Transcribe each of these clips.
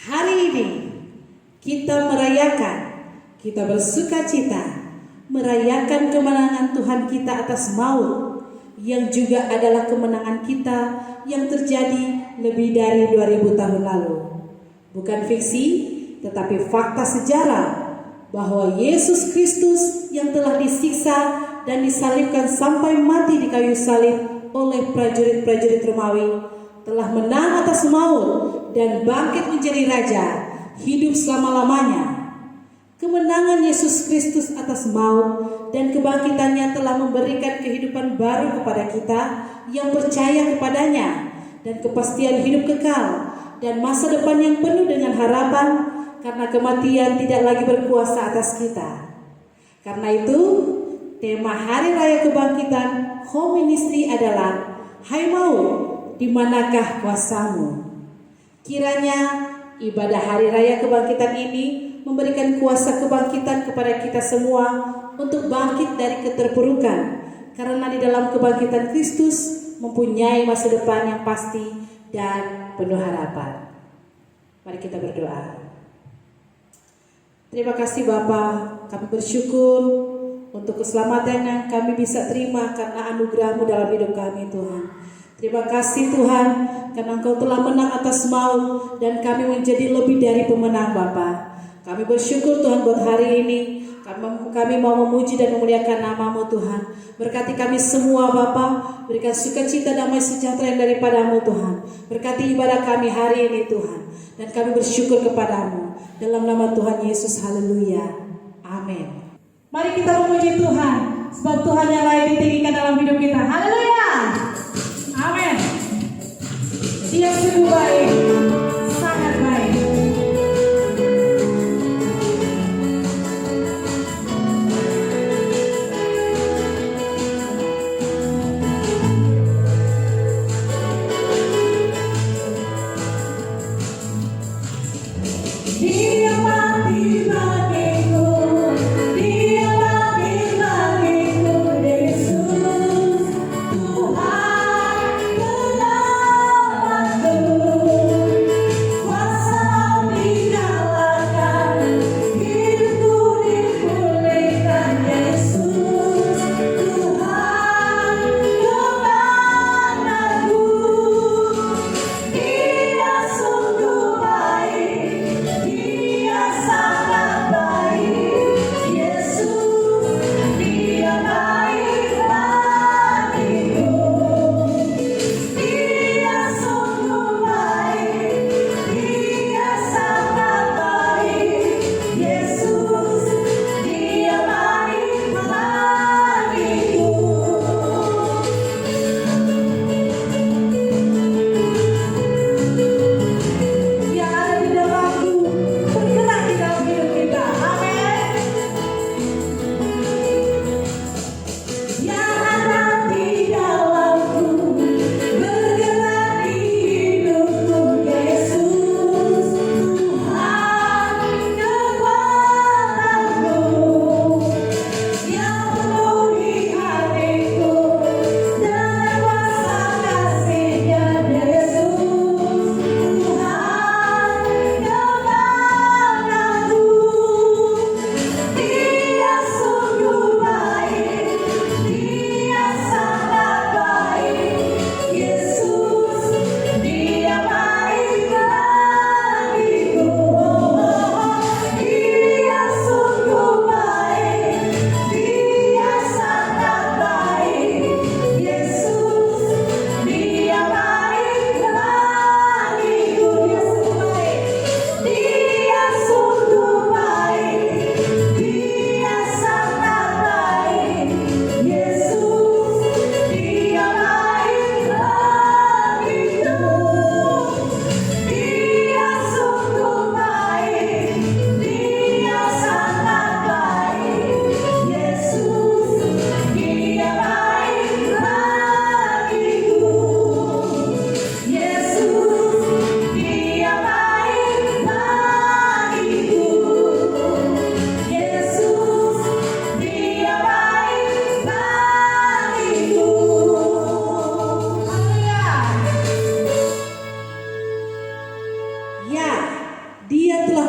Hari ini kita merayakan, kita bersuka cita merayakan kemenangan Tuhan kita atas maut, yang juga adalah kemenangan kita yang terjadi lebih dari 2000 tahun lalu. Bukan fiksi, tetapi fakta sejarah bahwa Yesus Kristus yang telah disiksa dan disalibkan sampai mati di kayu salib oleh prajurit-prajurit Romawi telah menang atas maut dan bangkit menjadi raja, hidup selama-lamanya. Kemenangan Yesus Kristus atas maut dan kebangkitannya telah memberikan kehidupan baru kepada kita yang percaya kepadanya, dan kepastian hidup kekal dan masa depan yang penuh dengan harapan, karena kematian tidak lagi berkuasa atas kita. Karena itu, tema Hari Raya Kebangkitan Home Ministry adalah Hai Maut, di manakah kuasamu? Kiranya ibadah Hari Raya Kebangkitan ini memberikan kuasa kebangkitan kepada kita semua untuk bangkit dari keterpurukan, karena di dalam kebangkitan Kristus mempunyai masa depan yang pasti dan penuh harapan. Mari kita berdoa. Terima kasih Bapa, kami bersyukur untuk keselamatan yang kami bisa terima karena anugerah-Mu dalam hidup kami, Tuhan. Terima kasih Tuhan, karena Engkau telah menang atas maut dan kami menjadi lebih dari pemenang Bapa. Kami bersyukur Tuhan buat hari ini. Kami mau memuji dan memuliakan nama-Mu Tuhan. Berkati kami semua Bapa, berikan sukacita damai sejahtera yang daripada-Mu Tuhan. Berkati ibadah kami hari ini Tuhan, dan kami bersyukur kepada-Mu. Dalam nama Tuhan Yesus, haleluya, amin. Mari kita memuji Tuhan, sebab Tuhan yang layak ditinggikan dalam hidup kita. Haleluya, amin. Dia sungguh baik, sangat baik. Dia mati bagiku, Dia mati bagiku, Yesus Tuhan penyelamatku. Kuasa dinyalakan, hidupku dipulihkan, Yesus Tuhan kemenanganku. Dia sungguh baik, Dia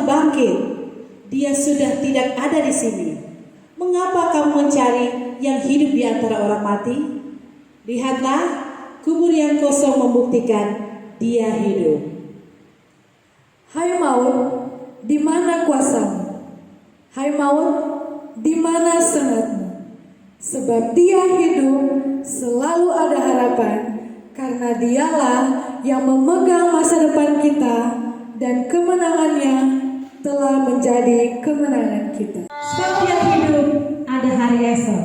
telah bangkit. Dia sudah tidak ada di sini. Mengapa kamu mencari yang hidup di antara orang mati? Lihatlah, kubur yang kosong membuktikan dia hidup. Hai maut, di mana kuasamu? Hai maut, di mana sengatmu? Sebab dia hidup, selalu ada harapan, karena dialah yang memegang masa depan kita, dan kemenangannya telah menjadi kemenangan kita. Sebab dia hidup, ada hari esok.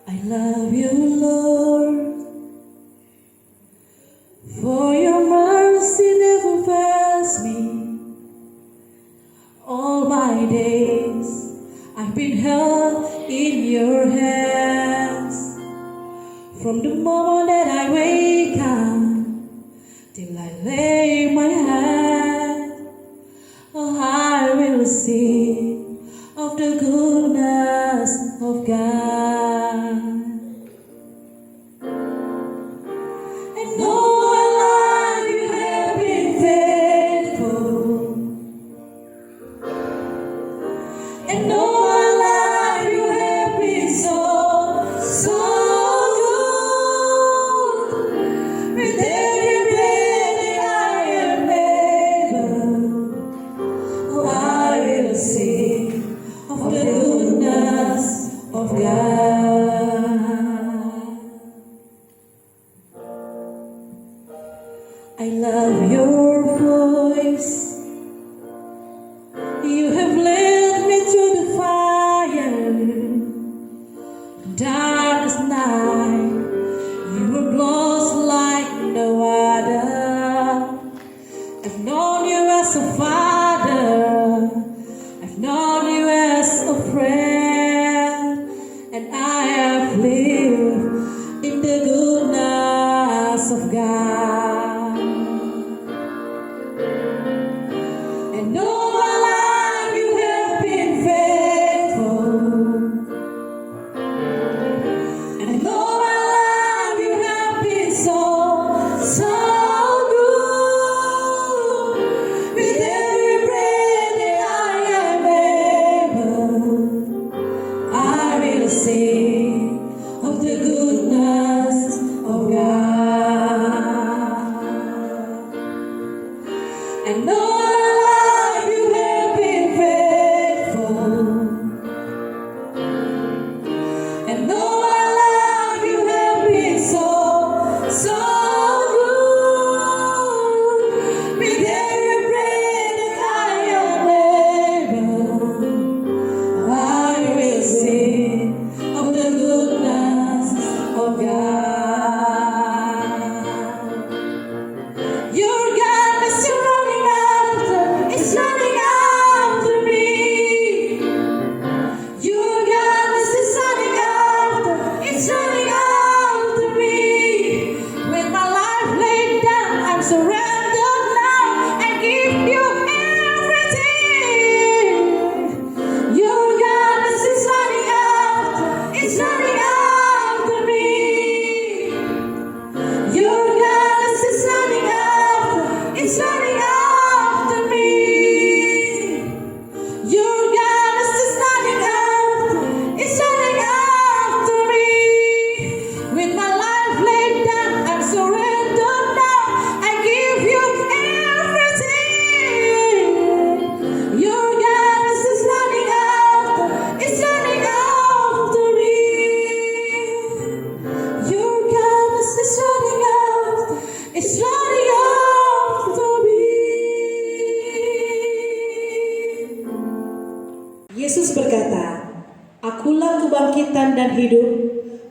I love you, Lord, for your mercy never fails me. All my days I've been held in your hands. From the moment that I wake up till I lay my head, oh, I will sing of the goodness of God. And all my life you have been faithful. And all my life you have been so, so good. With every breath that I am able, oh, I will sing of the goodness of God. I love your voice. You have led me through the fire, darkest night. You were close like no other. I've known you as a father. I've known you as a friend, and I have lived in the goodness of God.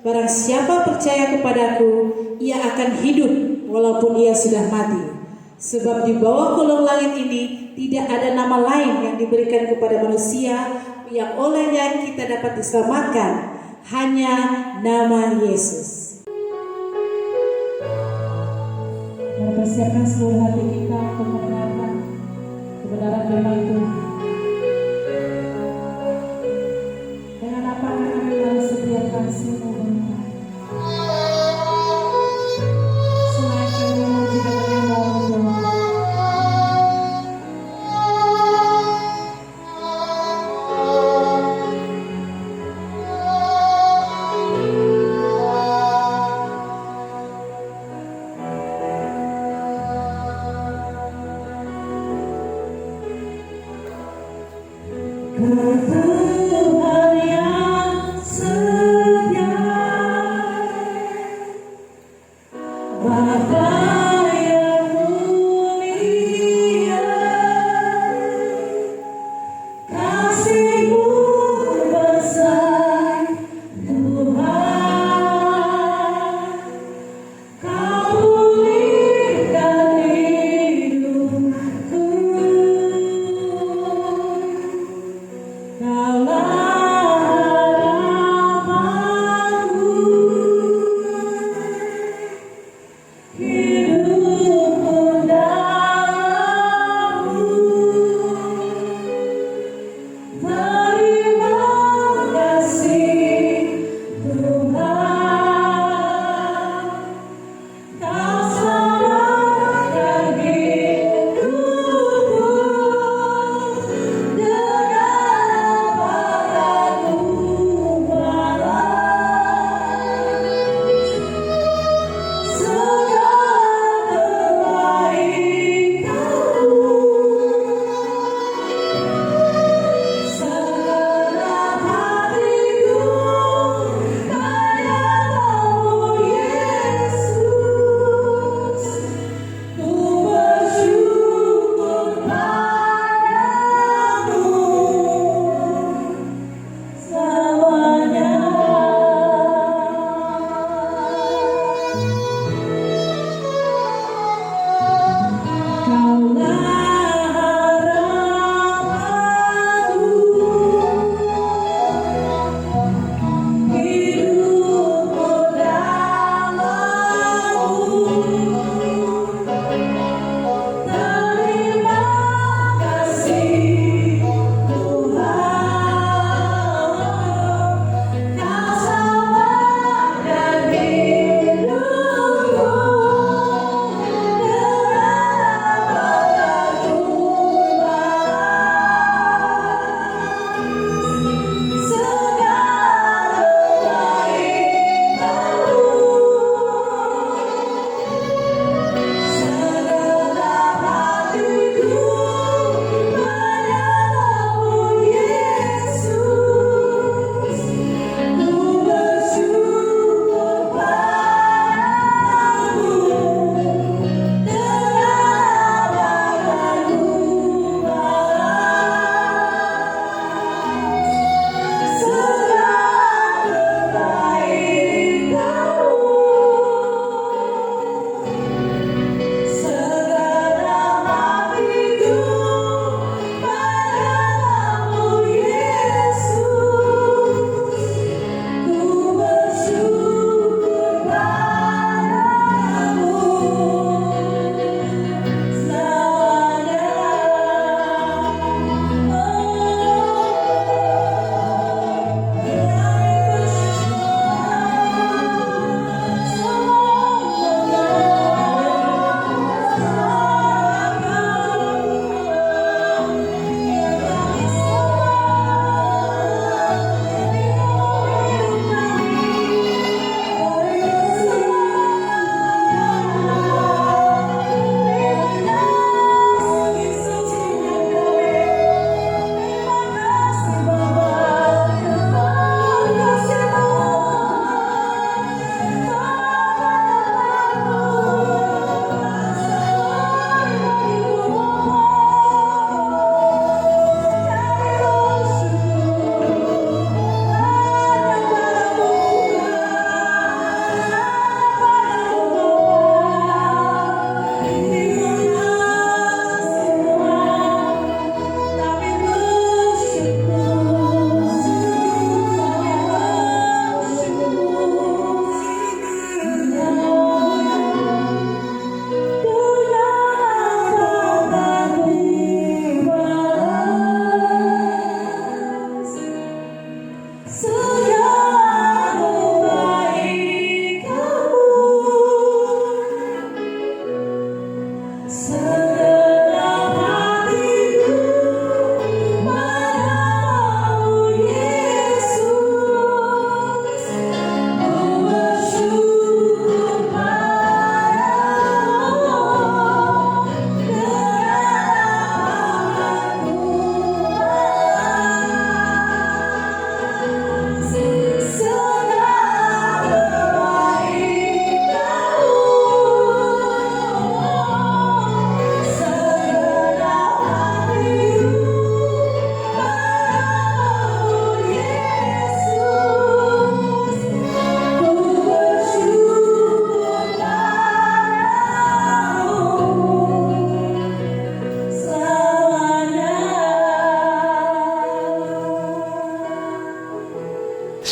Barang siapa percaya kepadaku, ia akan hidup walaupun ia sudah mati. Sebab di bawah kolong langit ini tidak ada nama lain yang diberikan kepada manusia yang olehnya kita dapat diselamatkan, hanya nama Yesus. Mari persiapkan seluruh hati kita untuk mendengarkan kebenaran firman Tuhan. Dengan apakah kami dalam setiap kasih-Mu Bapa? Selain kami memuji dan menyembah-Mu Bapa. Tuhan yang setia, Bapa yang mulia, kasih-Mu besar Tuhan, Kau pulihkan hidupku. Kaulah harapanku,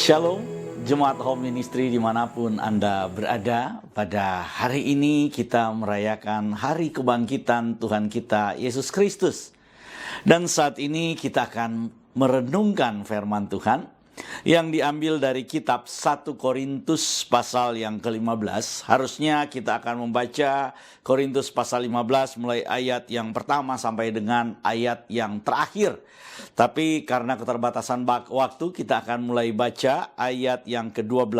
Shalom, Jemaat Home Ministry dimanapun Anda berada. Pada hari ini kita merayakan Hari Kebangkitan Tuhan kita, Yesus Kristus. Dan saat ini kita akan merenungkan firman Tuhan yang diambil dari kitab 1 Korintus pasal yang ke-15. Harusnya kita akan membaca Korintus pasal 15 mulai ayat yang pertama sampai dengan ayat yang terakhir. Tapi karena keterbatasan waktu, kita akan mulai baca ayat yang ke-12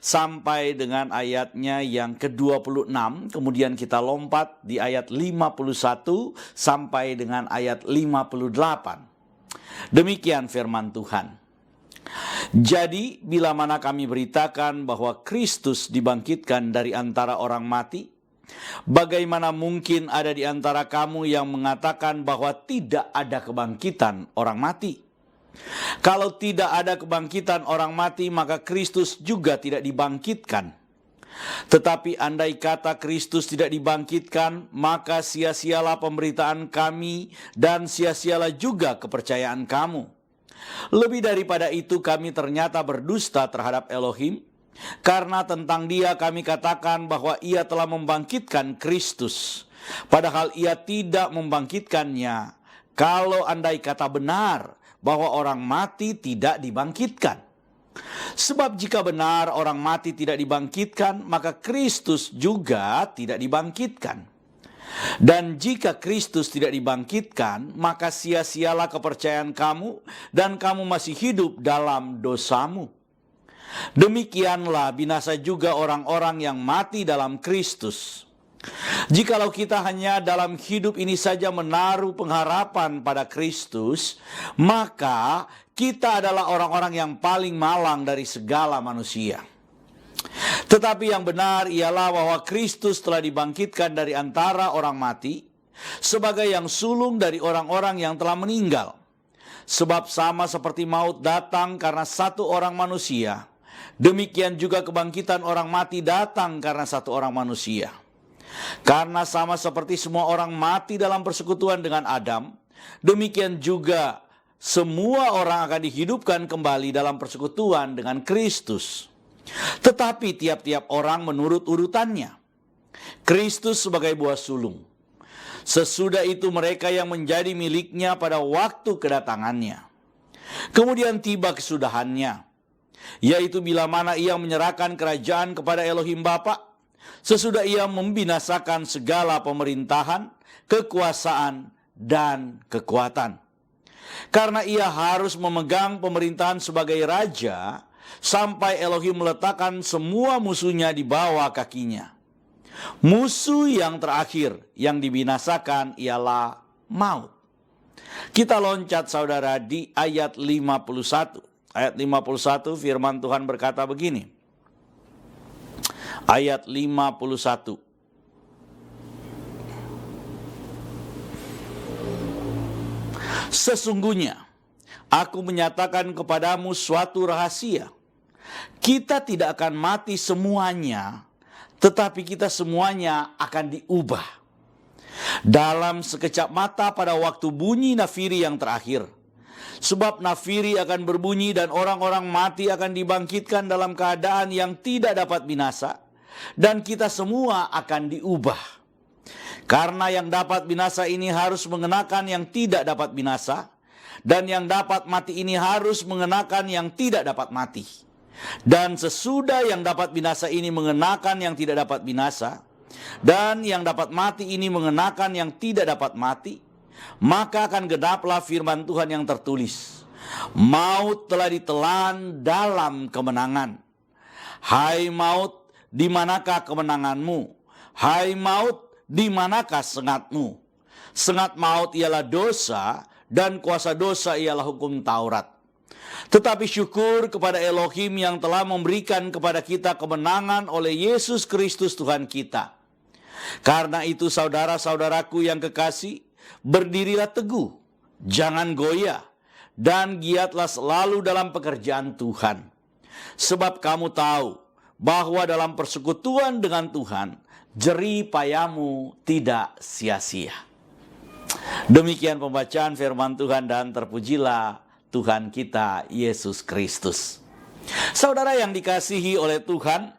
sampai dengan ayatnya yang ke-26. Kemudian kita lompat di ayat 51 sampai dengan ayat 58. Demikian firman Tuhan. Jadi, bila mana kami beritakan bahwa Kristus dibangkitkan dari antara orang mati, bagaimana mungkin ada di antara kamu yang mengatakan bahwa tidak ada kebangkitan orang mati? Kalau tidak ada kebangkitan orang mati, maka Kristus juga tidak dibangkitkan. Tetapi andai kata Kristus tidak dibangkitkan, maka sia-sialah pemberitaan kami dan sia-sialah juga kepercayaan kamu. Lebih daripada itu, kami ternyata berdusta terhadap Elohim, karena tentang Dia kami katakan bahwa Ia telah membangkitkan Kristus, padahal Ia tidak membangkitkannya. Kalau andai kata benar bahwa orang mati tidak dibangkitkan. Sebab jika benar orang mati tidak dibangkitkan, maka Kristus juga tidak dibangkitkan. Dan jika Kristus tidak dibangkitkan, maka sia-sialah kepercayaan kamu dan kamu masih hidup dalam dosamu. Demikianlah binasa juga orang-orang yang mati dalam Kristus. Jikalau kita hanya dalam hidup ini saja menaruh pengharapan pada Kristus, maka kita adalah orang-orang yang paling malang dari segala manusia. Tetapi yang benar ialah bahwa Kristus telah dibangkitkan dari antara orang mati sebagai yang sulung dari orang-orang yang telah meninggal. Sebab sama seperti maut datang karena satu orang manusia, demikian juga kebangkitan orang mati datang karena satu orang manusia. Karena sama seperti semua orang mati dalam persekutuan dengan Adam, demikian juga semua orang akan dihidupkan kembali dalam persekutuan dengan Kristus. Tetapi tiap-tiap orang menurut urutannya. Kristus sebagai buah sulung. Sesudah itu mereka yang menjadi miliknya pada waktu kedatangannya. Kemudian tiba kesudahannya, yaitu bila mana ia menyerahkan kerajaan kepada Elohim Bapa, sesudah ia membinasakan segala pemerintahan, kekuasaan, dan kekuatan. Karena ia harus memegang pemerintahan sebagai raja, sampai Elohim meletakkan semua musuhnya di bawah kakinya. Musuh yang terakhir yang dibinasakan ialah maut. Kita loncat saudara di ayat 51. Ayat 51 firman Tuhan berkata begini. Ayat 51. Sesungguhnya aku menyatakan kepadamu suatu rahasia. Kita tidak akan mati semuanya, tetapi kita semuanya akan diubah. Dalam sekejap mata pada waktu bunyi nafiri yang terakhir. Sebab nafiri akan berbunyi dan orang-orang mati akan dibangkitkan dalam keadaan yang tidak dapat binasa. Dan kita semua akan diubah. Karena yang dapat binasa ini harus mengenakan yang tidak dapat binasa. Dan yang dapat mati ini harus mengenakan yang tidak dapat mati. Dan sesudah yang dapat binasa ini mengenakan yang tidak dapat binasa, dan yang dapat mati ini mengenakan yang tidak dapat mati, maka akan genaplah firman Tuhan yang tertulis. Maut telah ditelan dalam kemenangan. Hai maut, di manakah kemenanganmu? Hai maut, di manakah sengatmu? Sengat maut ialah dosa, dan kuasa dosa ialah hukum Taurat. Tetapi syukur kepada Elohim yang telah memberikan kepada kita kemenangan oleh Yesus Kristus Tuhan kita. Karena itu saudara-saudaraku yang kekasih, berdirilah teguh, jangan goyah, dan giatlah selalu dalam pekerjaan Tuhan. Sebab kamu tahu bahwa dalam persekutuan dengan Tuhan, jerih payamu tidak sia-sia. Demikian pembacaan firman Tuhan dan terpujilah Tuhan kita Yesus Kristus. Saudara yang dikasihi oleh Tuhan,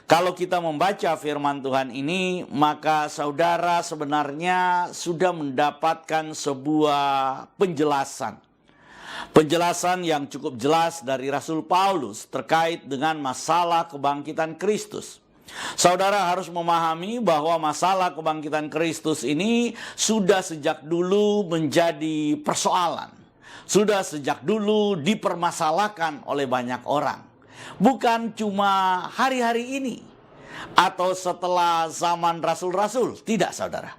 kalau kita membaca firman Tuhan ini, maka saudara sebenarnya sudah mendapatkan sebuah penjelasan. Penjelasan yang cukup jelas dari Rasul Paulus terkait dengan masalah kebangkitan Kristus. Saudara harus memahami bahwa masalah kebangkitan Kristus ini sudah sejak dulu menjadi persoalan. Sudah sejak dulu dipermasalahkan oleh banyak orang. Bukan cuma hari-hari ini atau setelah zaman rasul-rasul, tidak saudara.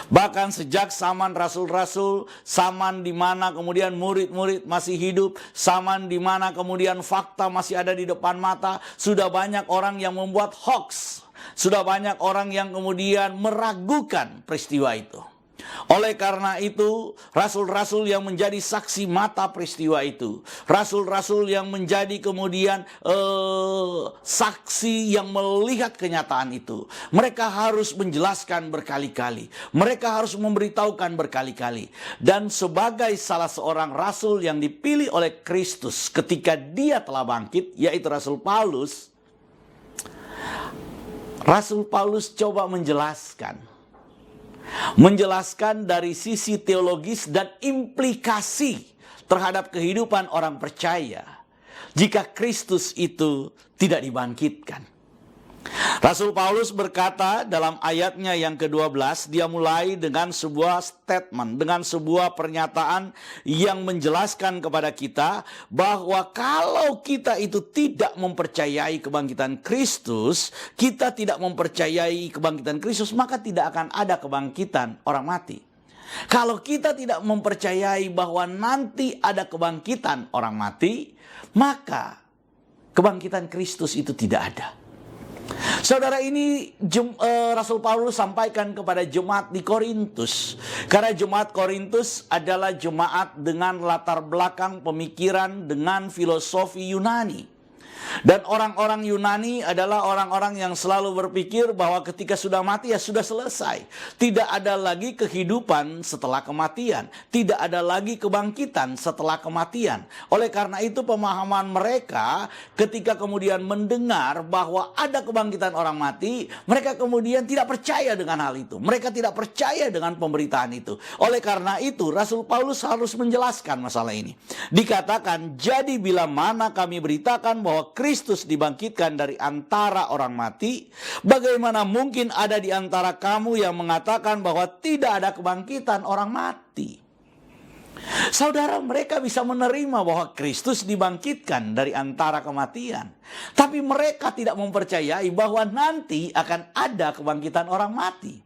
Bahkan sejak zaman rasul-rasul, zaman di mana kemudian murid-murid masih hidup, zaman di mana kemudian fakta masih ada di depan mata, sudah banyak orang yang membuat hoax, sudah banyak orang yang kemudian meragukan peristiwa itu. Oleh karena itu, rasul-rasul yang menjadi saksi mata peristiwa itu, rasul-rasul yang menjadi kemudian saksi yang melihat kenyataan itu, mereka harus menjelaskan berkali-kali, mereka harus memberitahukan berkali-kali. Dan sebagai salah seorang rasul yang dipilih oleh Kristus ketika dia telah bangkit, yaitu Rasul Paulus, Rasul Paulus coba menjelaskan dari sisi teologis dan implikasi terhadap kehidupan orang percaya jika Kristus itu tidak dibangkitkan. Rasul Paulus berkata dalam ayatnya yang ke-12, dia mulai dengan sebuah statement, dengan sebuah pernyataan yang menjelaskan kepada kita bahwa kalau kita itu tidak mempercayai kebangkitan Kristus, kita tidak mempercayai kebangkitan Kristus, maka tidak akan ada kebangkitan orang mati. Kalau kita tidak mempercayai bahwa nanti ada kebangkitan orang mati, maka kebangkitan Kristus itu tidak ada. Saudara, ini Rasul Paulus sampaikan kepada jemaat di Korintus. Karena jemaat Korintus adalah jemaat dengan latar belakang pemikiran dengan filosofi Yunani. Dan orang-orang Yunani adalah orang-orang yang selalu berpikir bahwa ketika sudah mati ya sudah selesai. Tidak ada lagi kehidupan setelah kematian. Tidak ada lagi kebangkitan setelah kematian. Oleh karena itu pemahaman mereka ketika kemudian mendengar bahwa ada kebangkitan orang mati, mereka kemudian tidak percaya dengan hal itu. Mereka tidak percaya dengan pemberitaan itu. Oleh karena itu Rasul Paulus harus menjelaskan masalah ini. Dikatakan, jadi bila mana kami beritakan bahwa Kristus dibangkitkan dari antara orang mati, bagaimana mungkin ada di antara kamu yang mengatakan bahwa tidak ada kebangkitan orang mati? Saudara, mereka bisa menerima bahwa Kristus dibangkitkan dari antara kematian, tapi mereka tidak mempercayai bahwa nanti akan ada kebangkitan orang mati.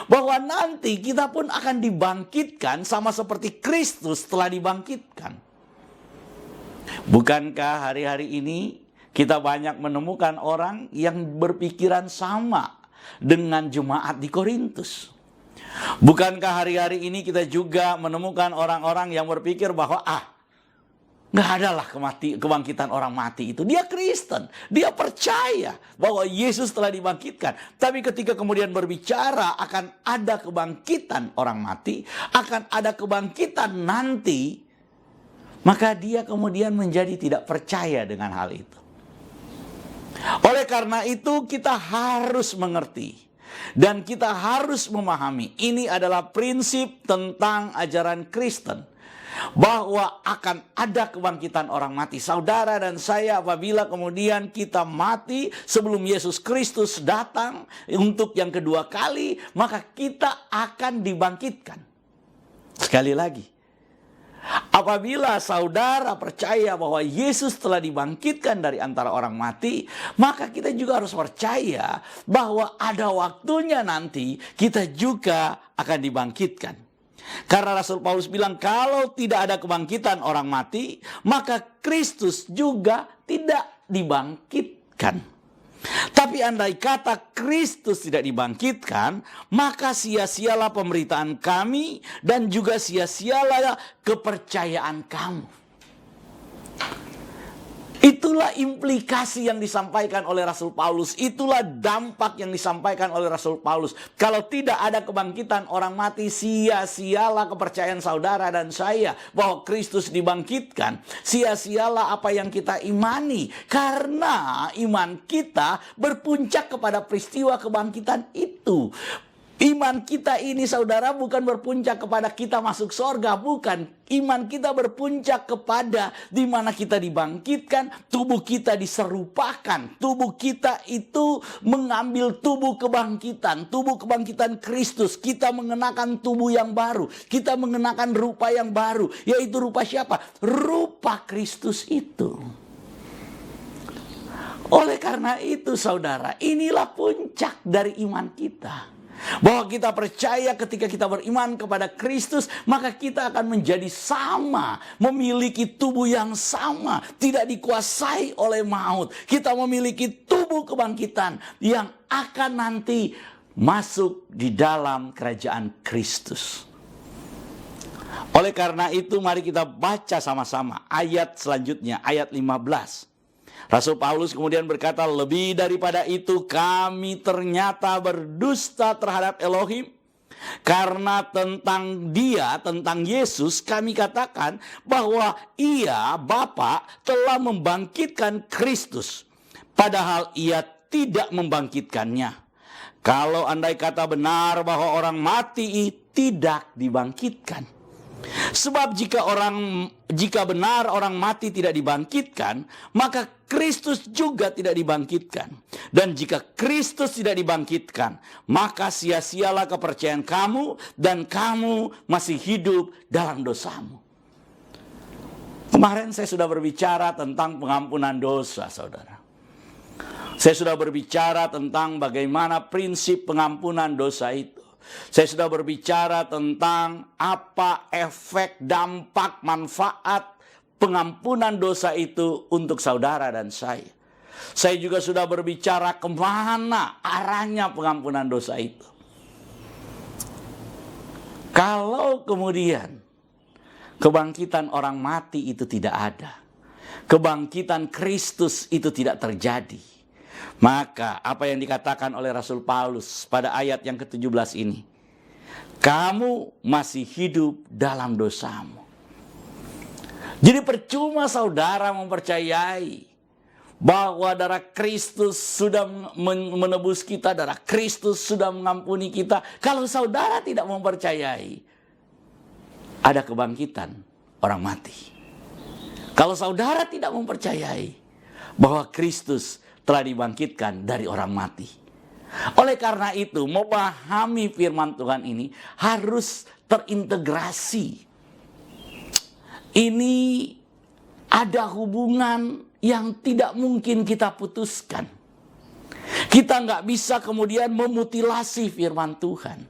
Bahwa nanti kita pun akan dibangkitkan sama seperti Kristus telah dibangkitkan. Bukankah hari-hari ini kita banyak menemukan orang yang berpikiran sama dengan jemaat di Korintus? Bukankah hari-hari ini kita juga menemukan orang-orang yang berpikir bahwa nggak adalah kebangkitan orang mati itu. Dia Kristen, dia percaya bahwa Yesus telah dibangkitkan. Tapi ketika kemudian berbicara akan ada kebangkitan orang mati, akan ada kebangkitan nanti, maka dia kemudian menjadi tidak percaya dengan hal itu. Oleh karena itu kita harus mengerti dan kita harus memahami, ini adalah prinsip tentang ajaran Kristen, bahwa akan ada kebangkitan orang mati. Saudara dan saya, apabila kemudian kita mati sebelum Yesus Kristus datang untuk yang kedua kali, maka kita akan dibangkitkan. Sekali lagi, apabila saudara percaya bahwa Yesus telah dibangkitkan dari antara orang mati, maka kita juga harus percaya bahwa ada waktunya nanti kita juga akan dibangkitkan. Karena Rasul Paulus bilang kalau tidak ada kebangkitan orang mati, maka Kristus juga tidak dibangkitkan. Tapi andai kata Kristus tidak dibangkitkan, maka sia-sialah pemberitaan kami dan juga sia-sialah kepercayaan kamu. Itulah implikasi yang disampaikan oleh Rasul Paulus. Itulah dampak yang disampaikan oleh Rasul Paulus. Kalau tidak ada kebangkitan orang mati, sia-sialah kepercayaan saudara dan saya bahwa Kristus dibangkitkan. Sia-sialah apa yang kita imani. Karena iman kita berpuncak kepada peristiwa kebangkitan itu. Iman kita ini saudara bukan berpuncak kepada kita masuk sorga, bukan. Iman kita berpuncak kepada di mana kita dibangkitkan, tubuh kita diserupakan. Tubuh kita itu mengambil tubuh kebangkitan Kristus. Kita mengenakan tubuh yang baru, kita mengenakan rupa yang baru. Yaitu rupa siapa? Rupa Kristus itu. Oleh karena itu saudara, inilah puncak dari iman kita. Bahwa kita percaya ketika kita beriman kepada Kristus, maka kita akan menjadi sama, memiliki tubuh yang sama, tidak dikuasai oleh maut. Kita memiliki tubuh kebangkitan yang akan nanti masuk di dalam kerajaan Kristus. Oleh karena itu mari kita baca sama-sama ayat selanjutnya, ayat 15. Rasul Paulus kemudian berkata, lebih daripada itu kami ternyata berdusta terhadap Elohim. Karena tentang dia, tentang Yesus kami katakan bahwa ia, Bapa, telah membangkitkan Kristus. Padahal ia tidak membangkitkannya. Kalau andai kata benar bahwa orang mati tidak dibangkitkan. Sebab jika benar orang mati tidak dibangkitkan, maka Kristus juga tidak dibangkitkan. Dan jika Kristus tidak dibangkitkan, maka sia-sialah kepercayaan kamu dan kamu masih hidup dalam dosamu. Kemarin saya sudah berbicara tentang pengampunan dosa, saudara. Saya sudah berbicara tentang bagaimana prinsip pengampunan dosa itu. Saya sudah berbicara tentang apa efek, dampak, manfaat pengampunan dosa itu untuk saudara dan saya. Saya juga sudah berbicara kemana arahnya pengampunan dosa itu. Kalau kemudian kebangkitan orang mati itu tidak ada, kebangkitan Kristus itu tidak terjadi, maka apa yang dikatakan oleh Rasul Paulus pada ayat yang ke-17 ini, kamu masih hidup dalam dosamu. Jadi percuma saudara mempercayai bahwa darah Kristus sudah menebus kita, darah Kristus sudah mengampuni kita, kalau saudara tidak mempercayai ada kebangkitan orang mati. Kalau saudara tidak mempercayai bahwa Kristus telah dibangkitkan dari orang mati. Oleh karena itu, memahami firman Tuhan ini harus terintegrasi. Ini ada hubungan yang tidak mungkin kita putuskan. Kita nggak bisa kemudian memutilasi firman Tuhan.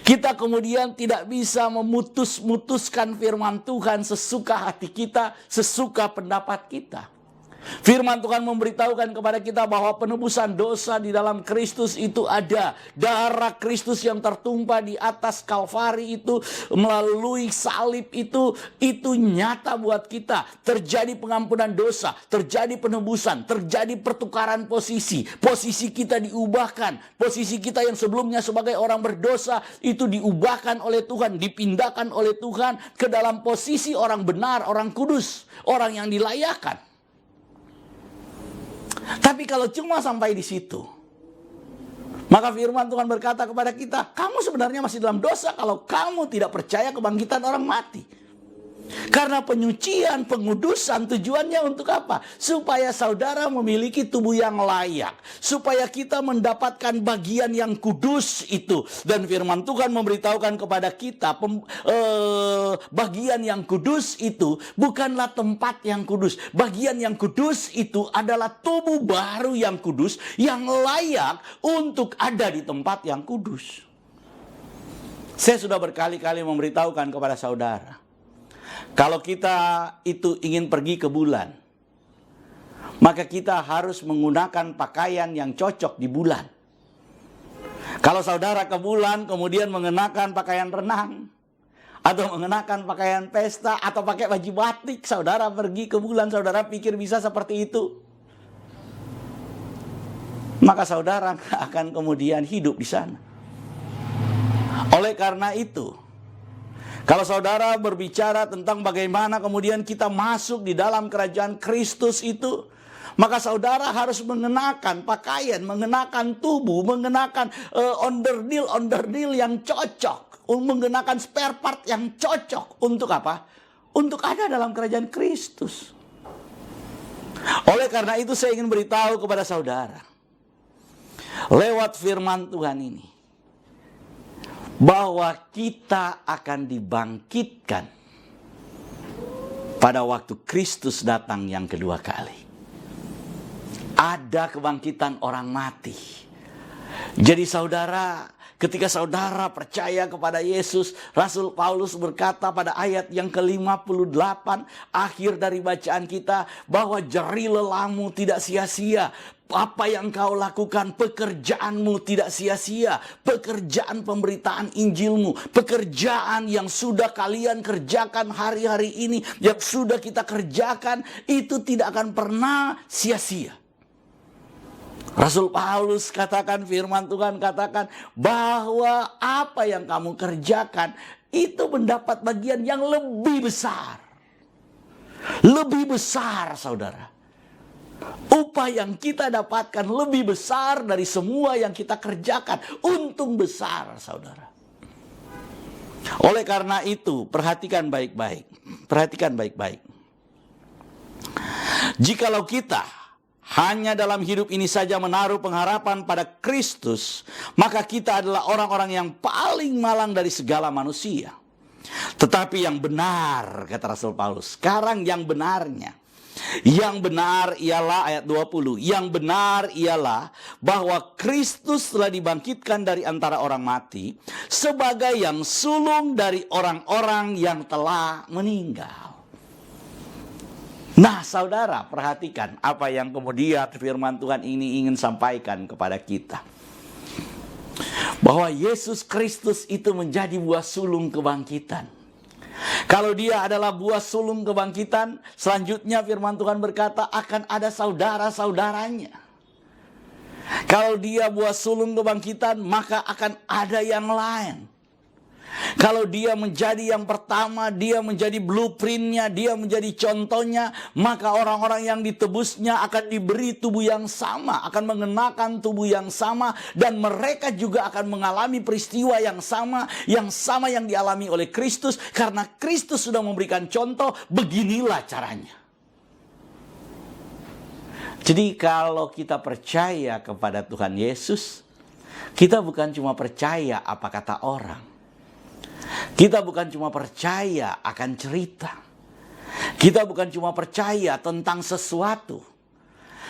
Kita kemudian tidak bisa memutuskan firman Tuhan sesuka hati kita, sesuka pendapat kita. Firman Tuhan memberitahukan kepada kita bahwa penebusan dosa di dalam Kristus itu ada. Darah Kristus yang tertumpah di atas Kalvari itu, melalui salib itu nyata buat kita. Terjadi pengampunan dosa, terjadi penebusan, terjadi pertukaran posisi. Posisi kita diubahkan. Posisi kita yang sebelumnya sebagai orang berdosa itu diubahkan oleh Tuhan, dipindahkan oleh Tuhan ke dalam posisi orang benar, orang kudus, orang yang dilayakan. Tapi kalau cuma sampai di situ, maka firman Tuhan berkata kepada kita, kamu sebenarnya masih dalam dosa kalau kamu tidak percaya kebangkitan orang mati. Karena penyucian, pengudusan tujuannya untuk apa? Supaya saudara memiliki tubuh yang layak. Supaya kita mendapatkan bagian yang kudus itu. Dan firman Tuhan memberitahukan kepada kita, bagian yang kudus itu bukanlah tempat yang kudus. Bagian yang kudus itu adalah tubuh baru yang kudus, yang layak untuk ada di tempat yang kudus. Saya sudah berkali-kali memberitahukan kepada saudara, kalau kita itu ingin pergi ke bulan, maka kita harus menggunakan pakaian yang cocok di bulan. Kalau saudara ke bulan kemudian mengenakan pakaian renang, atau mengenakan pakaian pesta, atau pakai baju batik, saudara pergi ke bulan, saudara pikir bisa seperti itu? Maka saudara akan kemudian hidup di sana. Oleh karena itu, kalau saudara berbicara tentang bagaimana kemudian kita masuk di dalam kerajaan Kristus itu, maka saudara harus mengenakan pakaian, mengenakan tubuh, mengenakan onderdil yang cocok, mengenakan spare part yang cocok. Untuk apa? Untuk ada dalam kerajaan Kristus. Oleh karena itu saya ingin beritahu kepada saudara, lewat firman Tuhan ini, bahwa kita akan dibangkitkan pada waktu Kristus datang yang kedua kali. Ada kebangkitan orang mati. Jadi saudara, ketika saudara percaya kepada Yesus, Rasul Paulus berkata pada ayat yang ke-58, akhir dari bacaan kita, bahwa jerih lelahmu tidak sia-sia. Apa yang kau lakukan, pekerjaanmu tidak sia-sia. Pekerjaan pemberitaan Injilmu, pekerjaan yang sudah kalian kerjakan hari-hari ini, yang sudah kita kerjakan, itu tidak akan pernah sia-sia. Rasul Paulus katakan, firman Tuhan katakan, bahwa apa yang kamu kerjakan, itu mendapat bagian yang lebih besar. Lebih besar, saudara. Upah yang kita dapatkan lebih besar dari semua yang kita kerjakan. Untung besar, saudara. Oleh karena itu, perhatikan baik-baik. Perhatikan baik-baik. Jikalau kita hanya dalam hidup ini saja menaruh pengharapan pada Kristus, maka kita adalah orang-orang yang paling malang dari segala manusia. Tetapi yang benar, kata Rasul Paulus, sekarang yang benarnya. Yang benar ialah ayat 20. Yang benar ialah bahwa Kristus telah dibangkitkan dari antara orang mati sebagai yang sulung dari orang-orang yang telah meninggal. Nah, saudara, perhatikan apa yang kemudian firman Tuhan ini ingin sampaikan kepada kita. Bahwa Yesus Kristus itu menjadi buah sulung kebangkitan. Kalau dia adalah buah sulung kebangkitan, selanjutnya firman Tuhan berkata akan ada saudara-saudaranya. Kalau dia buah sulung kebangkitan, maka akan ada yang lain. Kalau dia menjadi yang pertama, dia menjadi blueprintnya, dia menjadi contohnya, maka orang-orang yang ditebusnya akan diberi tubuh yang sama, akan mengenakan tubuh yang sama, dan mereka juga akan mengalami peristiwa yang sama yang dialami oleh Kristus, karena Kristus sudah memberikan contoh, beginilah caranya. Jadi kalau kita percaya kepada Tuhan Yesus, kita bukan cuma percaya apa kata orang. Kita bukan cuma percaya akan cerita. Kita bukan cuma percaya tentang sesuatu.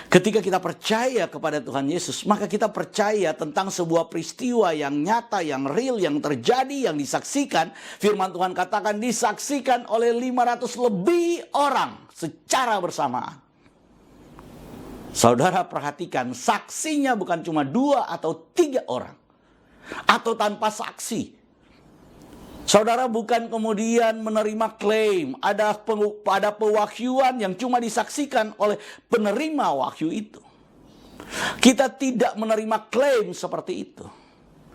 Ketika kita percaya kepada Tuhan Yesus, maka kita percaya tentang sebuah peristiwa yang nyata, yang real, yang terjadi, yang disaksikan. Firman Tuhan katakan disaksikan oleh 500 lebih orang secara bersamaan. Saudara perhatikan, saksinya bukan cuma 2 atau 3 orang. Atau tanpa saksi. Saudara bukan kemudian menerima klaim, ada pewahyuan yang cuma disaksikan oleh penerima wahyu itu. Kita tidak menerima klaim seperti itu.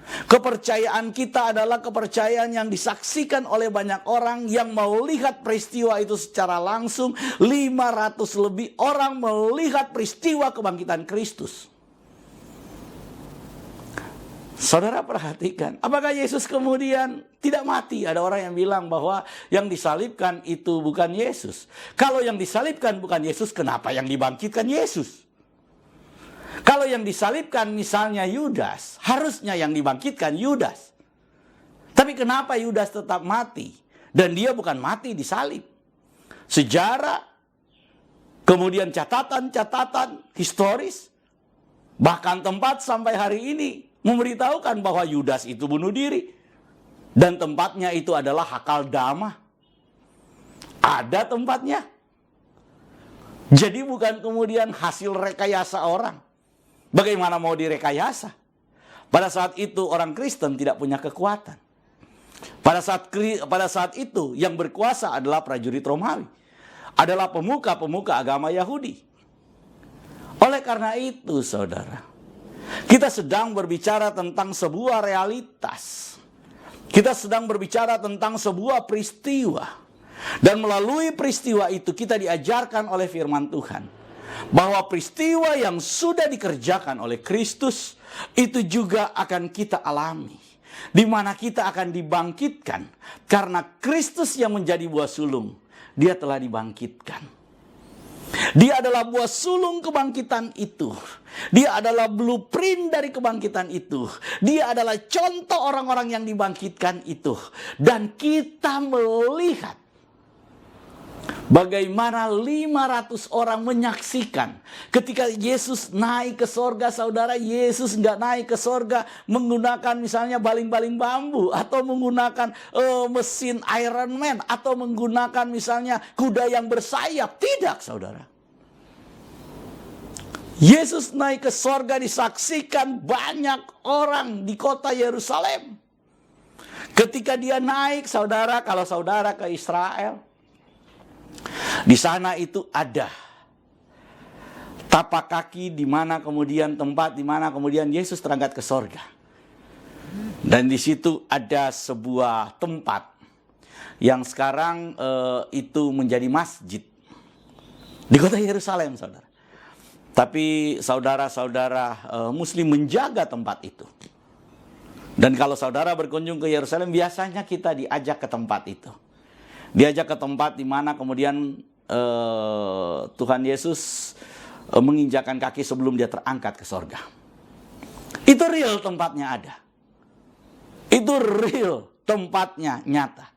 Kepercayaan kita adalah kepercayaan yang disaksikan oleh banyak orang yang melihat peristiwa itu secara langsung. 500 lebih orang melihat peristiwa kebangkitan Kristus. Saudara perhatikan, apakah Yesus kemudian tidak mati? Ada orang yang bilang bahwa yang disalibkan itu bukan Yesus. Kalau yang disalibkan bukan Yesus, kenapa yang dibangkitkan Yesus? Kalau yang disalibkan misalnya Yudas, harusnya yang dibangkitkan Yudas. Tapi kenapa Yudas tetap mati? Dan dia bukan mati disalib. Sejarah, kemudian catatan-catatan historis, bahkan tempat sampai hari ini memberitahukan bahwa Yudas itu bunuh diri. Dan tempatnya itu adalah Hakaldama. Ada tempatnya. Jadi bukan kemudian hasil rekayasa orang. Bagaimana mau direkayasa? Pada saat itu orang Kristen tidak punya kekuatan. Pada saat itu yang berkuasa adalah prajurit Romawi, adalah pemuka-pemuka agama Yahudi. Oleh karena itu, saudara, kita sedang berbicara tentang sebuah realitas. Kita sedang berbicara tentang sebuah peristiwa. Dan melalui peristiwa itu kita diajarkan oleh firman Tuhan bahwa peristiwa yang sudah dikerjakan oleh Kristus itu juga akan kita alami, di mana kita akan dibangkitkan karena Kristus yang menjadi buah sulung, dia telah dibangkitkan. Dia adalah buah sulung kebangkitan itu. Dia adalah blueprint dari kebangkitan itu. Dia adalah contoh orang-orang yang dibangkitkan itu. Dan kita melihat bagaimana 500 orang menyaksikan ketika Yesus naik ke sorga. Saudara, Yesus nggak naik ke sorga menggunakan misalnya baling-baling bambu, atau menggunakan mesin Iron Man, atau menggunakan misalnya kuda yang bersayap. Tidak, saudara. Yesus naik ke sorga disaksikan banyak orang di kota Yerusalem. Ketika dia naik, saudara, kalau saudara ke Israel, di sana itu ada tapak kaki di mana kemudian tempat di mana kemudian Yesus terangkat ke sorga. Dan di situ ada sebuah tempat yang sekarang itu menjadi masjid di kota Yerusalem, saudara. Tapi saudara-saudara Muslim menjaga tempat itu. Dan kalau saudara berkunjung ke Yerusalem, biasanya kita diajak ke tempat itu. Diajak ke tempat di mana kemudian Tuhan Yesus menginjakkan kaki sebelum dia terangkat ke sorga. Itu real tempatnya ada. Itu real tempatnya nyata.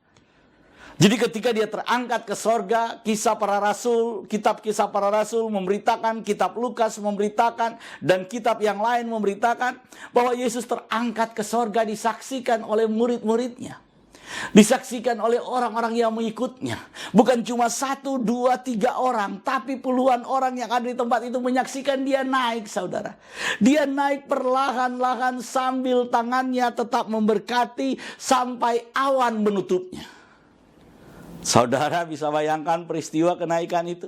Jadi ketika dia terangkat ke sorga, Kisah Para Rasul, kitab Kisah Para Rasul memberitakan, kitab Lukas memberitakan, dan kitab yang lain memberitakan bahwa Yesus terangkat ke sorga disaksikan oleh murid-muridnya. Disaksikan oleh orang-orang yang mengikutnya. Bukan cuma 1, 2, 3 orang, tapi puluhan orang yang ada di tempat itu menyaksikan dia naik, saudara. Dia naik perlahan-lahan sambil tangannya tetap memberkati sampai awan menutupnya. Saudara bisa bayangkan peristiwa kenaikan itu.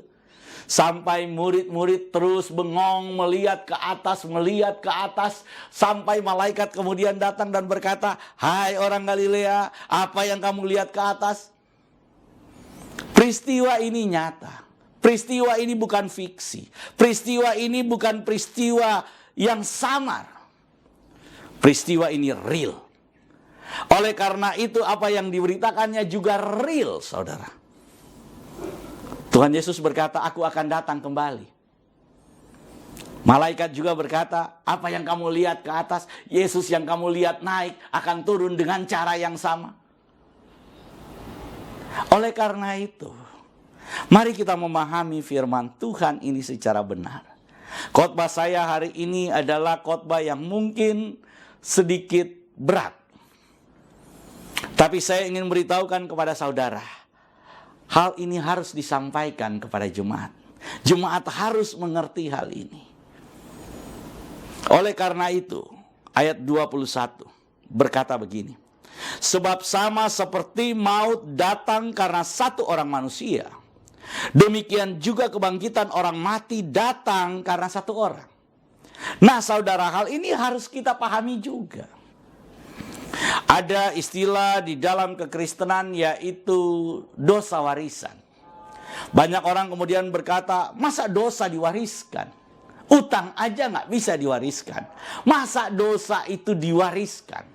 Sampai murid-murid terus bengong melihat ke atas, sampai malaikat kemudian datang dan berkata, "Hai orang Galilea, apa yang kamu lihat ke atas?" Peristiwa ini nyata. Peristiwa ini bukan fiksi. Peristiwa ini bukan peristiwa yang samar. Peristiwa ini real. Oleh karena itu apa yang diberitakannya juga real, saudara. Tuhan Yesus berkata, "Aku akan datang kembali." Malaikat juga berkata, "Apa yang kamu lihat ke atas, Yesus yang kamu lihat naik akan turun dengan cara yang sama." Oleh karena itu, mari kita memahami firman Tuhan ini secara benar. Khotbah saya hari ini adalah khotbah yang mungkin sedikit berat. Tapi saya ingin beritahukan kepada saudara, hal ini harus disampaikan kepada jemaat. Jemaat harus mengerti hal ini. Oleh karena itu, ayat 21 berkata begini. "Sebab sama seperti maut datang karena satu orang manusia, demikian juga kebangkitan orang mati datang karena satu orang." Nah, saudara, hal ini harus kita pahami juga. Ada istilah di dalam kekristenan yaitu dosa warisan. Banyak orang kemudian berkata, masa dosa diwariskan? Utang aja nggak bisa diwariskan. Masa dosa itu diwariskan?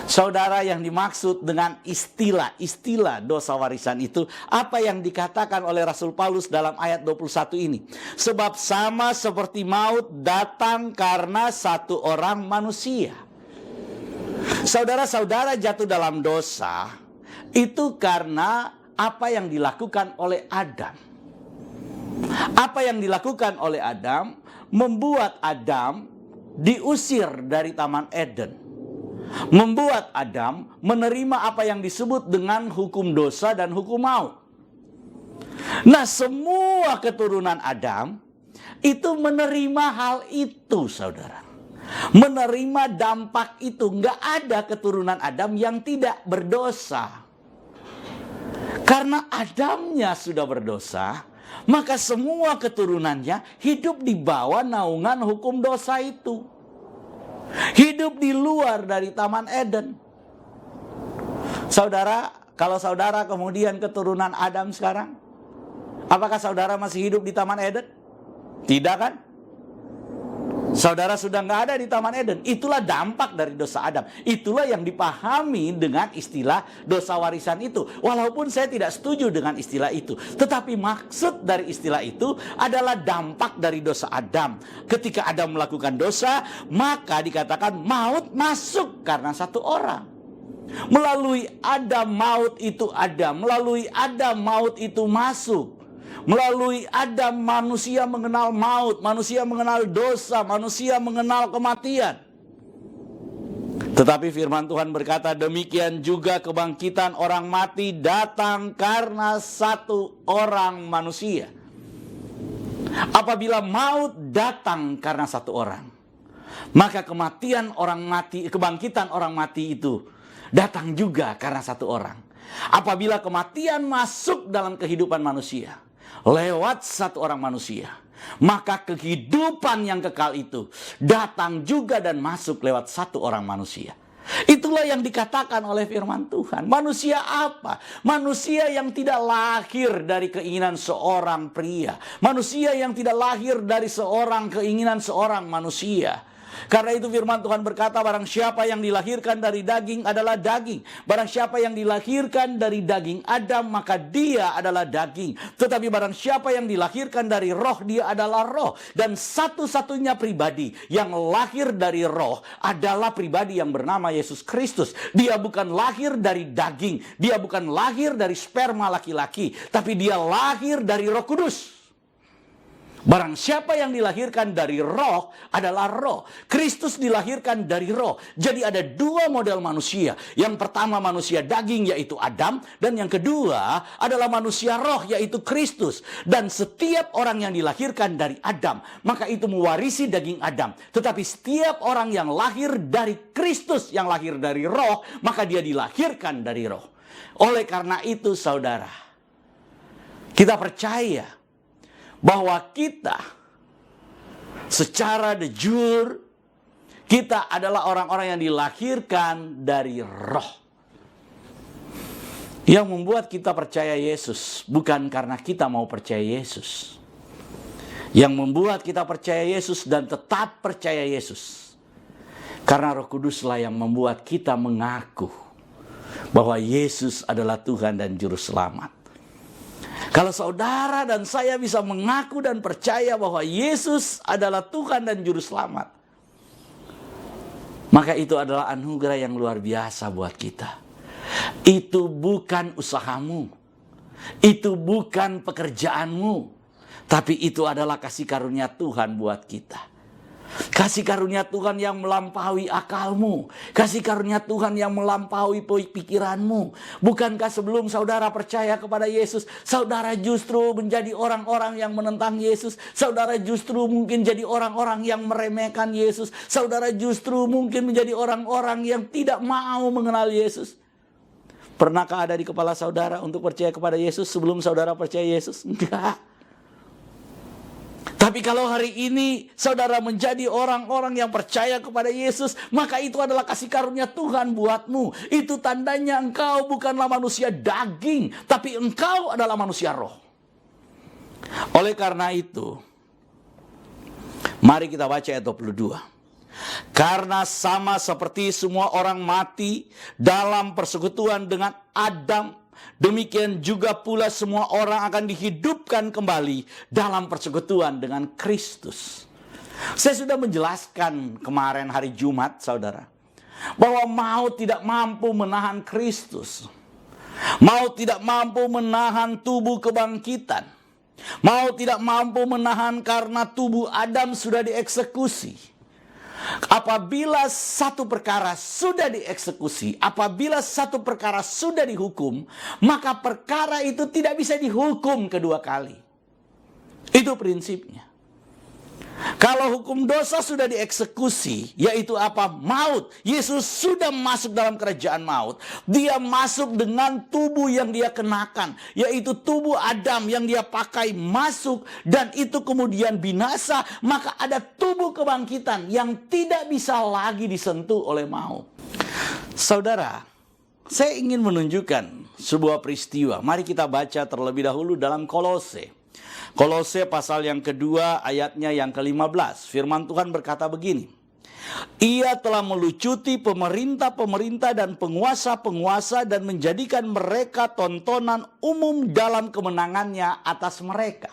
Saudara, yang dimaksud dengan istilah dosa warisan itu, apa yang dikatakan oleh Rasul Paulus dalam ayat 21 ini. Sebab sama seperti maut datang karena satu orang manusia. Saudara-saudara jatuh dalam dosa itu karena apa yang dilakukan oleh Adam. Apa yang dilakukan oleh Adam membuat Adam diusir dari Taman Eden. Membuat Adam menerima apa yang disebut dengan hukum dosa dan hukum maut. Nah, semua keturunan Adam itu menerima hal itu, saudara. menerima dampak itu. Nggak ada keturunan Adam yang tidak berdosa. Karena Adamnya sudah berdosa, maka semua keturunannya hidup di bawah naungan hukum dosa itu. Hidup di luar dari Taman Eden. Saudara, kalau saudara kemudian keturunan Adam sekarang, apakah saudara masih hidup di Taman Eden? Tidak kan? Saudara sudah nggak ada di Taman Eden. Itulah dampak dari dosa Adam. Itulah yang dipahami dengan istilah dosa warisan itu. Walaupun saya tidak setuju dengan istilah itu, tetapi maksud dari istilah itu adalah dampak dari dosa Adam. Ketika Adam melakukan dosa, maka dikatakan maut masuk karena satu orang. Melalui Adam maut itu ada. Melalui Adam maut itu masuk. Melalui Adam manusia mengenal maut, manusia mengenal dosa, manusia mengenal kematian. Tetapi firman Tuhan berkata, demikian juga kebangkitan orang mati datang karena satu orang manusia. Apabila maut datang karena satu orang, maka kematian orang mati, kebangkitan orang mati itu datang juga karena satu orang. Apabila kematian masuk dalam kehidupan manusia lewat satu orang manusia, maka kehidupan yang kekal itu datang juga dan masuk lewat satu orang manusia. Itulah yang dikatakan oleh firman Tuhan. Manusia apa? Manusia yang tidak lahir dari keinginan seorang pria. Manusia yang tidak lahir dari keinginan seorang manusia. Karena itu firman Tuhan berkata, barang siapa yang dilahirkan dari daging adalah daging. Barang siapa yang dilahirkan dari daging Adam, maka dia adalah daging. Tetapi barang siapa yang dilahirkan dari roh, dia adalah roh. Dan satu-satunya pribadi yang lahir dari roh adalah pribadi yang bernama Yesus Kristus. Dia bukan lahir dari daging, dia bukan lahir dari sperma laki-laki, tapi dia lahir dari Roh Kudus. Barang siapa yang dilahirkan dari roh adalah roh. Kristus dilahirkan dari roh. Jadi ada dua model manusia. Yang pertama manusia daging, yaitu Adam. Dan yang kedua adalah manusia roh, yaitu Kristus. Dan setiap orang yang dilahirkan dari Adam, maka itu mewarisi daging Adam. Tetapi setiap orang yang lahir dari Kristus, yang lahir dari roh, maka dia dilahirkan dari roh. Oleh karena itu saudara, kita percaya bahwa kita secara de jure, kita adalah orang-orang yang dilahirkan dari roh. Yang membuat kita percaya Yesus bukan karena kita mau percaya Yesus. Yang membuat kita percaya Yesus dan tetap percaya Yesus, karena Roh Kuduslah yang membuat kita mengaku bahwa Yesus adalah Tuhan dan Juru Selamat. Kalau saudara dan saya bisa mengaku dan percaya bahwa Yesus adalah Tuhan dan Juru Selamat, maka itu adalah anugerah yang luar biasa buat kita. Itu bukan usahamu, itu bukan pekerjaanmu, tapi itu adalah kasih karunia Tuhan buat kita. Kasih karunia Tuhan yang melampaui akalmu. Kasih karunia Tuhan yang melampaui pikiranmu. Bukankah sebelum saudara percaya kepada Yesus, saudara justru menjadi orang-orang yang menentang Yesus? Saudara justru mungkin jadi orang-orang yang meremehkan Yesus. Saudara justru mungkin menjadi orang-orang yang tidak mau mengenal Yesus. Pernahkah ada di kepala saudara untuk percaya kepada Yesus sebelum saudara percaya Yesus? Enggak. Tapi kalau hari ini saudara menjadi orang-orang yang percaya kepada Yesus, maka itu adalah kasih karunia Tuhan buatmu. Itu tandanya engkau bukanlah manusia daging, tapi engkau adalah manusia roh. Oleh karena itu, mari kita baca ayat 22. Karena sama seperti semua orang mati dalam persekutuan dengan Adam, demikian juga pula semua orang akan dihidupkan kembali dalam persekutuan dengan Kristus. Saya sudah menjelaskan kemarin hari Jumat, saudara, bahwa maut tidak mampu menahan Kristus. Maut tidak mampu menahan tubuh kebangkitan. Maut tidak mampu menahan karena tubuh Adam sudah dieksekusi. Apabila satu perkara sudah dieksekusi, apabila satu perkara sudah dihukum, maka perkara itu tidak bisa dihukum kedua kali. Itu prinsipnya. Kalau hukum dosa sudah dieksekusi, yaitu apa? Maut. Yesus sudah masuk dalam kerajaan maut. Dia masuk dengan tubuh yang dia kenakan, yaitu tubuh Adam yang dia pakai masuk, dan itu kemudian binasa. Maka ada tubuh kebangkitan yang tidak bisa lagi disentuh oleh maut. Saudara, saya ingin menunjukkan sebuah peristiwa. Mari kita baca terlebih dahulu dalam Kolose. Kolose pasal yang kedua ayatnya yang ke-15. Firman Tuhan berkata begini. Ia telah melucuti pemerintah-pemerintah dan penguasa-penguasa dan menjadikan mereka tontonan umum dalam kemenangannya atas mereka.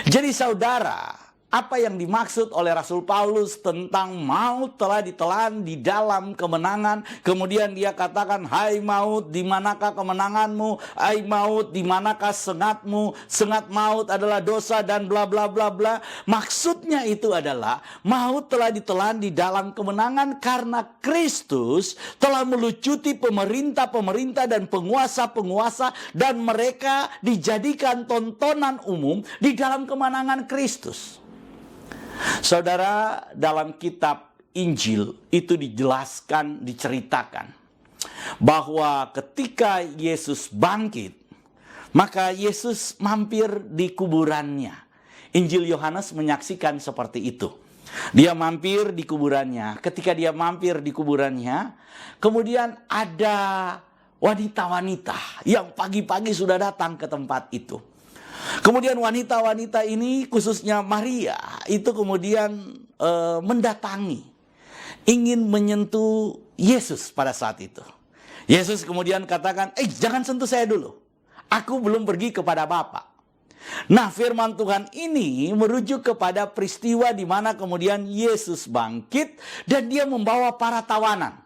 Jadi saudara, apa yang dimaksud oleh Rasul Paulus tentang maut telah ditelan di dalam kemenangan. Kemudian dia katakan, hai maut, di manakah kemenanganmu? Hai maut, di manakah sengatmu? Sengat maut adalah dosa dan bla bla bla bla. Maksudnya itu adalah maut telah ditelan di dalam kemenangan karena Kristus telah melucuti pemerintah-pemerintah dan penguasa-penguasa, dan mereka dijadikan tontonan umum di dalam kemenangan Kristus. Saudara, dalam kitab Injil itu dijelaskan, diceritakan bahwa ketika Yesus bangkit, maka Yesus mampir di kuburannya. Injil Yohanes menyaksikan seperti itu. Dia mampir di kuburannya. Ketika dia mampir di kuburannya, kemudian ada wanita-wanita yang pagi-pagi sudah datang ke tempat itu. Kemudian wanita-wanita ini, khususnya Maria, itu kemudian mendatangi, ingin menyentuh Yesus pada saat itu. Yesus kemudian katakan, jangan sentuh saya dulu, aku belum pergi kepada Bapa. Nah, firman Tuhan ini merujuk kepada peristiwa di mana kemudian Yesus bangkit dan dia membawa para tawanan.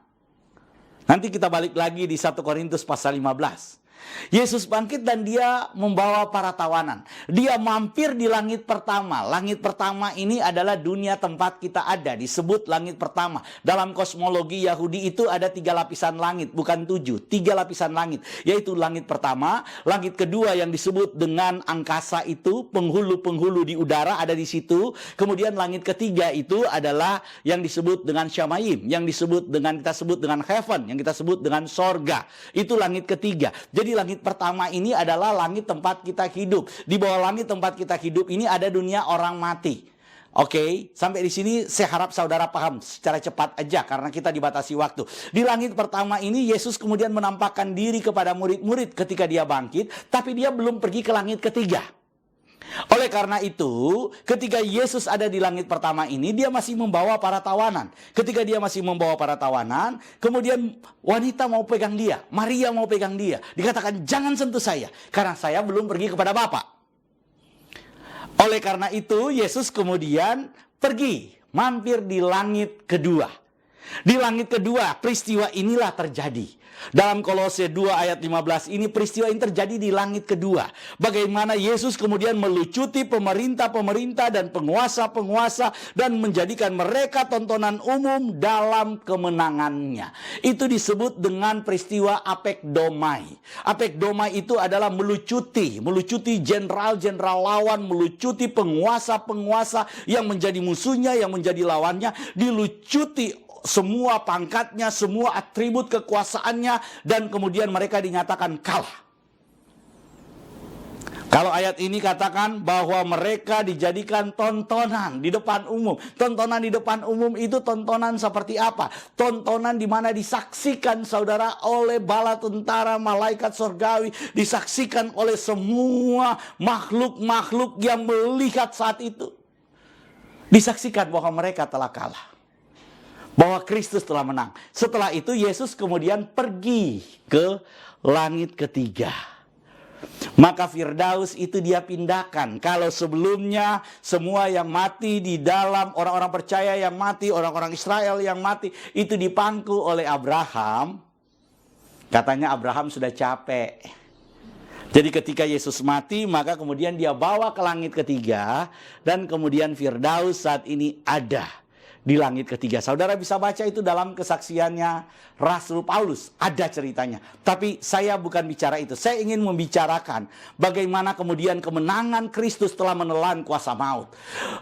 Nanti kita balik lagi di 1 Korintus pasal 15. Yesus bangkit dan dia membawa para tawanan. Dia mampir di langit pertama. Langit pertama ini adalah dunia tempat kita ada, disebut langit pertama. Dalam kosmologi Yahudi itu ada 3 lapisan langit, bukan 7, 3 lapisan langit. Yaitu langit pertama, langit kedua yang disebut dengan angkasa itu, penghulu-penghulu di udara ada di situ. Kemudian langit ketiga itu adalah yang disebut dengan Syamayim, yang disebut dengan, kita sebut dengan heaven, yang kita sebut dengan sorga. Itu langit ketiga. Jadi langit pertama ini adalah langit tempat kita hidup. Di bawah langit tempat kita hidup ini ada dunia orang mati. Oke, sampai di sini saya harap saudara paham secara cepat aja karena kita dibatasi waktu. Di langit pertama ini Yesus kemudian menampakkan diri kepada murid-murid ketika dia bangkit, tapi dia belum pergi ke langit ketiga. Oleh karena itu, ketika Yesus ada di langit pertama ini, dia masih membawa para tawanan. Ketika dia masih membawa para tawanan, kemudian wanita mau pegang dia, Maria mau pegang dia. Dikatakan, jangan sentuh saya, karena saya belum pergi kepada Bapa. Oleh karena itu, Yesus kemudian pergi, mampir di langit kedua. Di langit kedua, peristiwa inilah terjadi. Dalam Kolose 2 ayat 15 ini peristiwa yang terjadi di langit kedua. Bagaimana Yesus kemudian melucuti pemerintah-pemerintah dan penguasa-penguasa dan menjadikan mereka tontonan umum dalam kemenangannya. Itu disebut dengan peristiwa apekdomai. Apekdomai itu adalah melucuti jenderal-jenderal lawan, melucuti penguasa-penguasa yang menjadi musuhnya, yang menjadi lawannya, dilucuti semua pangkatnya, semua atribut kekuasaannya, dan kemudian mereka dinyatakan kalah. Kalau ayat ini katakan bahwa mereka dijadikan tontonan di depan umum. Tontonan di depan umum itu tontonan seperti apa? Tontonan di mana disaksikan saudara oleh bala tentara, malaikat surgawi, disaksikan oleh semua makhluk-makhluk yang melihat saat itu. Disaksikan bahwa mereka telah kalah, bahwa Kristus telah menang. Setelah itu Yesus kemudian pergi ke langit ketiga. Maka Firdaus itu dia pindahkan. Kalau sebelumnya semua yang mati di dalam, orang-orang percaya yang mati, orang-orang Israel yang mati, itu dipangku oleh Abraham. Katanya Abraham sudah capek. Jadi ketika Yesus mati, maka kemudian dia bawa ke langit ketiga. Dan kemudian Firdaus saat ini ada di langit ketiga. Saudara bisa baca itu dalam kesaksiannya Rasul Paulus, ada ceritanya. Tapi saya bukan bicara itu. Saya ingin membicarakan bagaimana kemudian kemenangan Kristus telah menelan kuasa maut.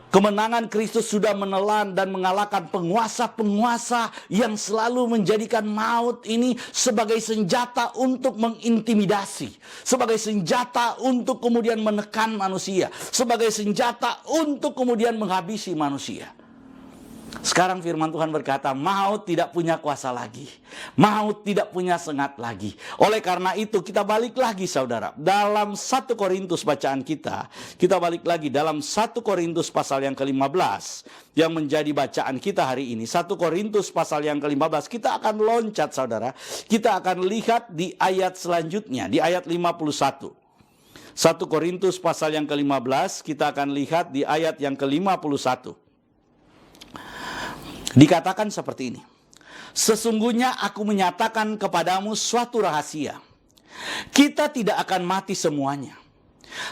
Kemenangan Kristus sudah menelan dan mengalahkan penguasa-penguasa yang selalu menjadikan maut ini sebagai senjata untuk mengintimidasi, sebagai senjata untuk kemudian menekan manusia, sebagai senjata untuk kemudian menghabisi manusia. Sekarang firman Tuhan berkata, maut tidak punya kuasa lagi. Maut tidak punya sengat lagi. Oleh karena itu kita balik lagi saudara. Dalam 1 Korintus bacaan kita balik lagi dalam 1 Korintus pasal yang ke-15. Yang menjadi bacaan kita hari ini. 1 Korintus pasal yang ke-15. Kita akan loncat saudara. Kita akan lihat di ayat selanjutnya. Di ayat 51. 1 Korintus pasal yang ke-15. Kita akan lihat di ayat yang ke-51. Dikatakan seperti ini. Sesungguhnya aku menyatakan kepadamu suatu rahasia. Kita tidak akan mati semuanya.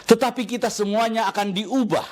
Tetapi kita semuanya akan diubah.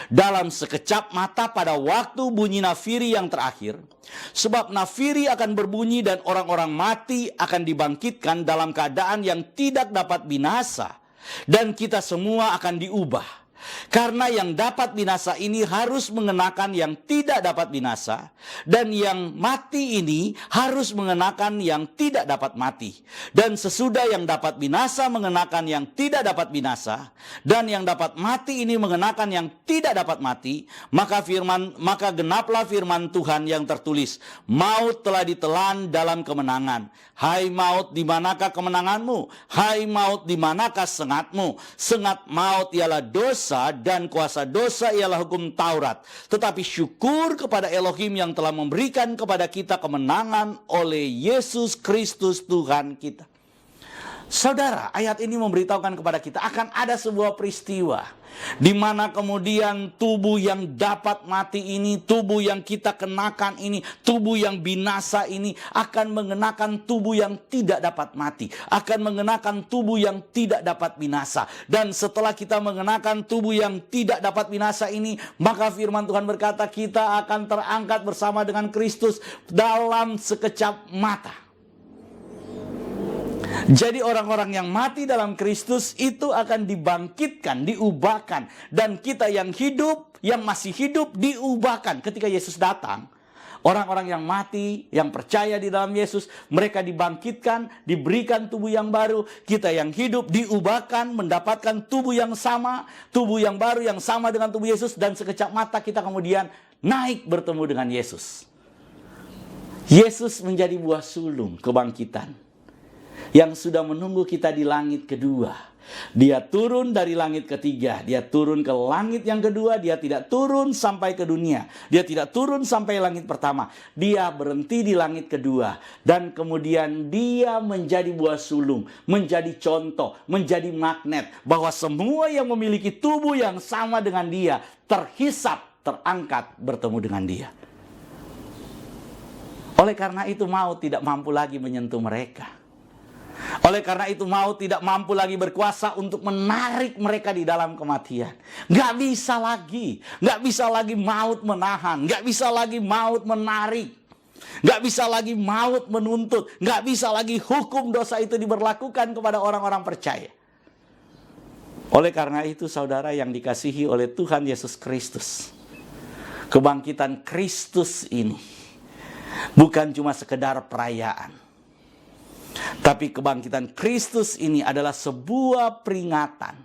Dalam sekejap mata pada waktu bunyi nafiri yang terakhir. Sebab nafiri akan berbunyi dan orang-orang mati akan dibangkitkan dalam keadaan yang tidak dapat binasa. Dan kita semua akan diubah. Karena yang dapat binasa ini harus mengenakan yang tidak dapat binasa. Dan yang mati ini harus mengenakan yang tidak dapat mati. Dan sesudah yang dapat binasa mengenakan yang tidak dapat binasa. Dan yang dapat mati ini mengenakan yang tidak dapat mati. Maka genaplah firman Tuhan yang tertulis. Maut telah ditelan dalam kemenangan. Hai maut, di manakah kemenanganmu? Hai maut, di manakah sengatmu? Sengat maut ialah dosa, dan kuasa dosa ialah hukum Taurat. Tetapi syukur kepada Elohim yang telah memberikan kepada kita kemenangan oleh Yesus Kristus Tuhan kita. Saudara, ayat ini memberitahukan kepada kita akan ada sebuah peristiwa di mana kemudian tubuh yang dapat mati ini, tubuh yang kita kenakan ini, tubuh yang binasa ini akan mengenakan tubuh yang tidak dapat mati, akan mengenakan tubuh yang tidak dapat binasa. Dan setelah kita mengenakan tubuh yang tidak dapat binasa ini, maka firman Tuhan berkata kita akan terangkat bersama dengan Kristus dalam sekejap mata. Jadi orang-orang yang mati dalam Kristus itu akan dibangkitkan, diubahkan. Dan kita yang hidup, yang masih hidup, diubahkan. Ketika Yesus datang, orang-orang yang mati, yang percaya di dalam Yesus, mereka dibangkitkan, diberikan tubuh yang baru. Kita yang hidup diubahkan, mendapatkan tubuh yang sama, tubuh yang baru yang sama dengan tubuh Yesus. Dan sekejap mata kita kemudian naik bertemu dengan Yesus. Yesus menjadi buah sulung kebangkitan yang sudah menunggu kita di langit kedua. Dia turun dari langit ketiga. Dia turun ke langit yang kedua. Dia tidak turun sampai ke dunia. Dia tidak turun sampai langit pertama. Dia berhenti di langit kedua. Dan kemudian dia menjadi buah sulung. Menjadi contoh. Menjadi magnet. Bahwa semua yang memiliki tubuh yang sama dengan dia terhisap, terangkat bertemu dengan dia. Oleh karena itu maut tidak mampu lagi menyentuh mereka. Oleh karena itu maut tidak mampu lagi berkuasa untuk menarik mereka di dalam kematian. Gak bisa lagi. Gak bisa lagi maut menahan. Gak bisa lagi maut menarik. Gak bisa lagi maut menuntut. Gak bisa lagi hukum dosa itu diberlakukan kepada orang-orang percaya. Oleh karena itu saudara yang dikasihi oleh Tuhan Yesus Kristus, kebangkitan Kristus ini bukan cuma sekedar perayaan. Tapi kebangkitan Kristus ini adalah sebuah peringatan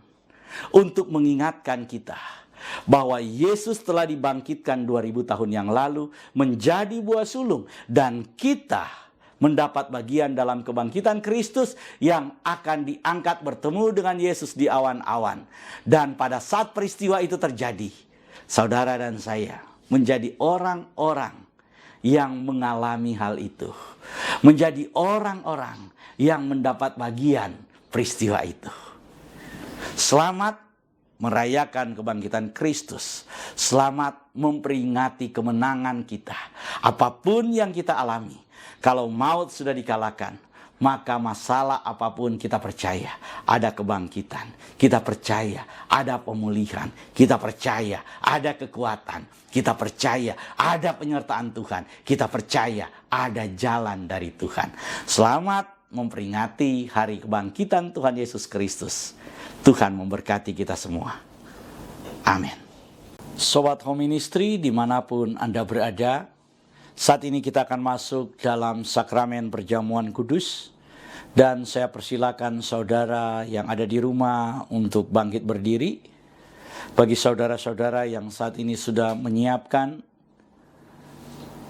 untuk mengingatkan kita bahwa Yesus telah dibangkitkan 2000 tahun yang lalu menjadi buah sulung. Dan kita mendapat bagian dalam kebangkitan Kristus yang akan diangkat bertemu dengan Yesus di awan-awan. Dan pada saat peristiwa itu terjadi, saudara dan saya menjadi orang-orang yang mengalami hal itu. Menjadi orang-orang yang mendapat bagian peristiwa itu. Selamat merayakan kebangkitan Kristus. Selamat memperingati kemenangan kita. Apapun yang kita alami. Kalau maut sudah dikalahkan, maka masalah apapun kita percaya ada kebangkitan, kita percaya ada pemulihan, kita percaya ada kekuatan, kita percaya ada penyertaan Tuhan, kita percaya ada jalan dari Tuhan. Selamat memperingati hari kebangkitan Tuhan Yesus Kristus. Tuhan memberkati kita semua. Amin. Sobat Home Ministry dimanapun Anda berada, saat ini kita akan masuk dalam sakramen perjamuan kudus. Dan saya persilakan saudara yang ada di rumah untuk bangkit berdiri. Bagi saudara-saudara yang saat ini sudah menyiapkan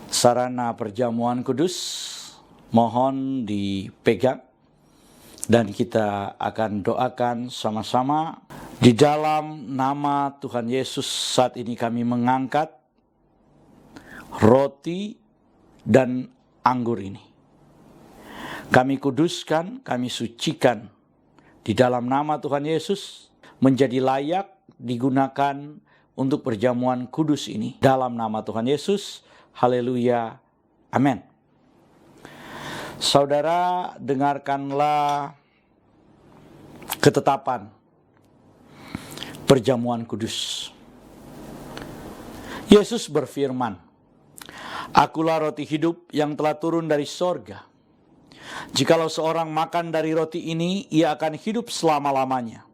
sarana perjamuan kudus, mohon dipegang. Dan kita akan doakan sama-sama. Di dalam nama Tuhan Yesus saat ini kami mengangkat roti dan anggur ini. Kami kuduskan, kami sucikan di dalam nama Tuhan Yesus menjadi layak digunakan untuk perjamuan kudus ini. Dalam nama Tuhan Yesus, haleluya, amin. Saudara, dengarkanlah ketetapan perjamuan kudus. Yesus berfirman, "Akulah roti hidup yang telah turun dari sorga. Jikalau seorang makan dari roti ini, ia akan hidup selama-lamanya.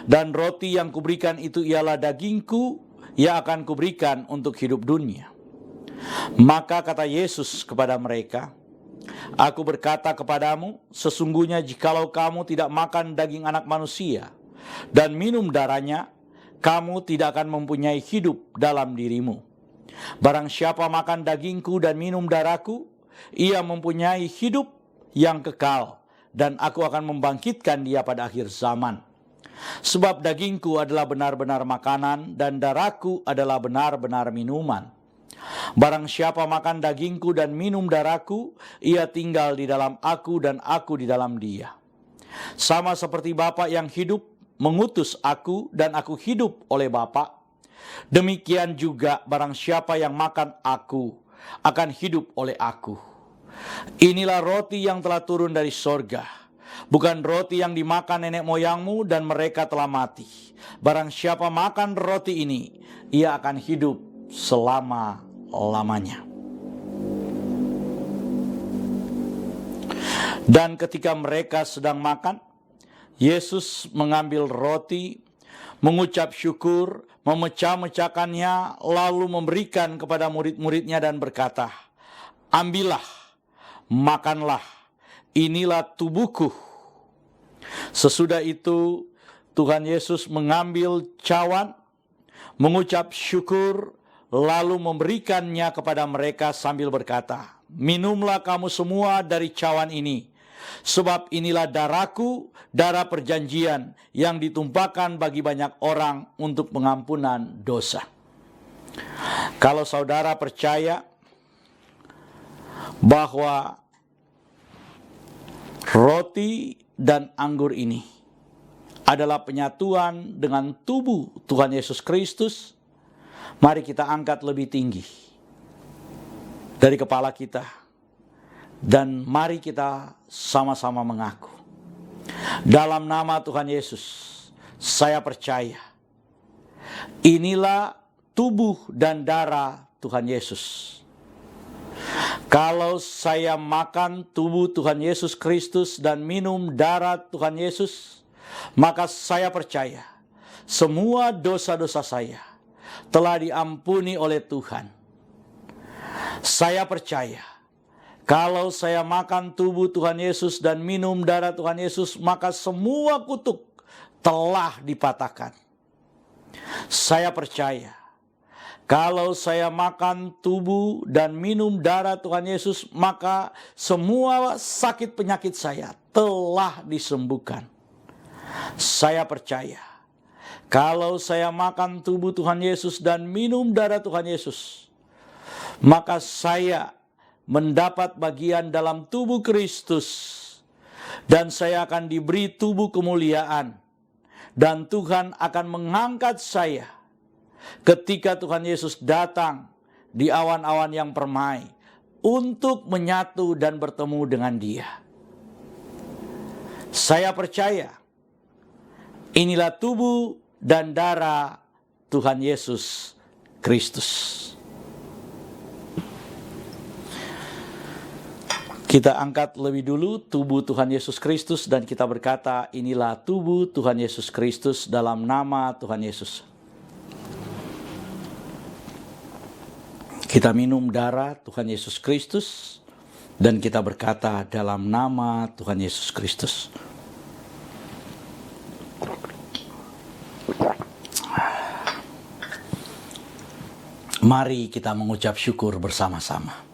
Dan roti yang kuberikan itu ialah dagingku, ia akan kuberikan untuk hidup dunia." Maka kata Yesus kepada mereka, "Aku berkata kepadamu, sesungguhnya jikalau kamu tidak makan daging anak manusia dan minum darahnya, kamu tidak akan mempunyai hidup dalam dirimu. Barang siapa makan dagingku dan minum darahku, ia mempunyai hidup yang kekal, dan aku akan membangkitkan dia pada akhir zaman. Sebab dagingku adalah benar-benar makanan, dan darahku adalah benar-benar minuman. Barang siapa makan dagingku dan minum darahku, ia tinggal di dalam aku dan aku di dalam dia. Sama seperti Bapa yang hidup mengutus aku dan aku hidup oleh Bapa, demikian juga barang siapa yang makan aku akan hidup oleh aku. Inilah roti yang telah turun dari sorga, bukan roti yang dimakan nenek moyangmu dan mereka telah mati. Barang siapa makan roti ini, ia akan hidup selama-lamanya." Dan ketika mereka sedang makan, Yesus mengambil roti, mengucap syukur, memecah-mecahkannya, lalu memberikan kepada murid-muridnya dan berkata, "Ambillah, makanlah, inilah tubuhku." Sesudah itu Tuhan Yesus mengambil cawan, mengucap syukur, lalu memberikannya kepada mereka sambil berkata, "Minumlah kamu semua dari cawan ini, sebab inilah darahku, darah perjanjian yang ditumpahkan bagi banyak orang untuk pengampunan dosa." Kalau saudara percaya bahwa roti dan anggur ini adalah penyatuan dengan tubuh Tuhan Yesus Kristus, mari kita angkat lebih tinggi dari kepala kita dan mari kita sama-sama mengaku, dalam nama Tuhan Yesus, saya percaya inilah tubuh dan darah Tuhan Yesus. Kalau saya makan tubuh Tuhan Yesus Kristus dan minum darah Tuhan Yesus, maka saya percaya semua dosa-dosa saya telah diampuni oleh Tuhan. Saya percaya kalau saya makan tubuh Tuhan Yesus dan minum darah Tuhan Yesus, maka semua kutuk telah dipatahkan. Saya percaya kalau saya makan tubuh dan minum darah Tuhan Yesus, maka semua sakit penyakit saya telah disembuhkan. Saya percaya kalau saya makan tubuh Tuhan Yesus dan minum darah Tuhan Yesus, maka saya mendapat bagian dalam tubuh Kristus, dan saya akan diberi tubuh kemuliaan, dan Tuhan akan mengangkat saya ketika Tuhan Yesus datang di awan-awan yang permai untuk menyatu dan bertemu dengan Dia. Saya percaya inilah tubuh dan darah Tuhan Yesus Kristus. Kita angkat lebih dulu tubuh Tuhan Yesus Kristus dan kita berkata, inilah tubuh Tuhan Yesus Kristus dalam nama Tuhan Yesus. Kita minum darah Tuhan Yesus Kristus dan kita berkata dalam nama Tuhan Yesus Kristus. Mari kita mengucap syukur bersama-sama.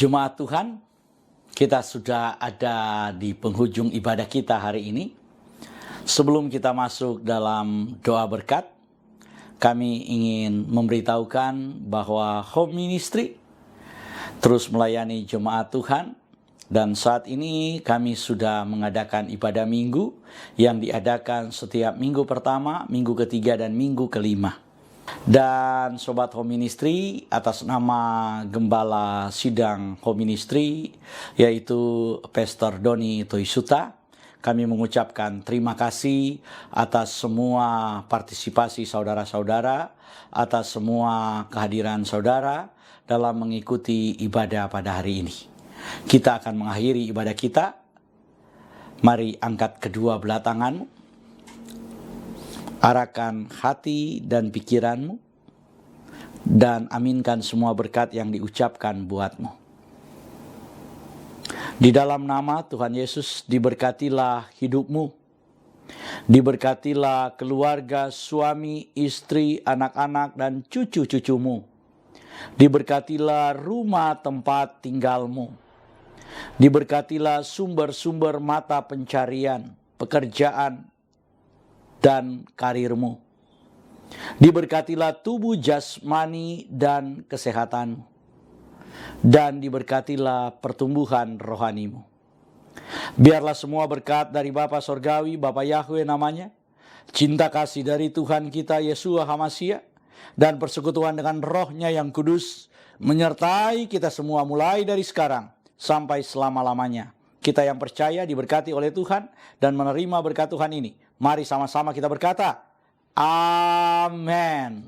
Jemaat Tuhan, kita sudah ada di penghujung ibadah kita hari ini. Sebelum kita masuk dalam doa berkat, kami ingin memberitahukan bahwa Home Ministry terus melayani jemaat Tuhan. Dan saat ini kami sudah mengadakan ibadah minggu yang diadakan setiap minggu pertama, minggu ketiga, dan minggu kelima. Dan Sobat Home Ministry, atas nama Gembala Sidang Home Ministry, yaitu Pastor Doni Toisuta, kami mengucapkan terima kasih atas semua partisipasi saudara-saudara, atas semua kehadiran saudara dalam mengikuti ibadah pada hari ini. Kita akan mengakhiri ibadah kita. Mari angkat kedua belah tanganmu. Arahkan hati dan pikiranmu dan aminkan semua berkat yang diucapkan buatmu. Di dalam nama Tuhan Yesus, diberkatilah hidupmu. Diberkatilah keluarga, suami, istri, anak-anak, dan cucu-cucumu. Diberkatilah rumah tempat tinggalmu. Diberkatilah sumber-sumber mata pencarian, pekerjaan, dan karirmu. Diberkatilah tubuh jasmani dan kesehatanmu. Dan diberkatilah pertumbuhan rohanimu. Biarlah semua berkat dari Bapa Sorgawi, Bapa Yahweh namanya, cinta kasih dari Tuhan kita Yeshua HaMashiach, dan persekutuan dengan rohnya yang kudus, menyertai kita semua mulai dari sekarang sampai selama-lamanya. Kita yang percaya diberkati oleh Tuhan dan menerima berkat Tuhan ini. Mari sama-sama kita berkata, Amin.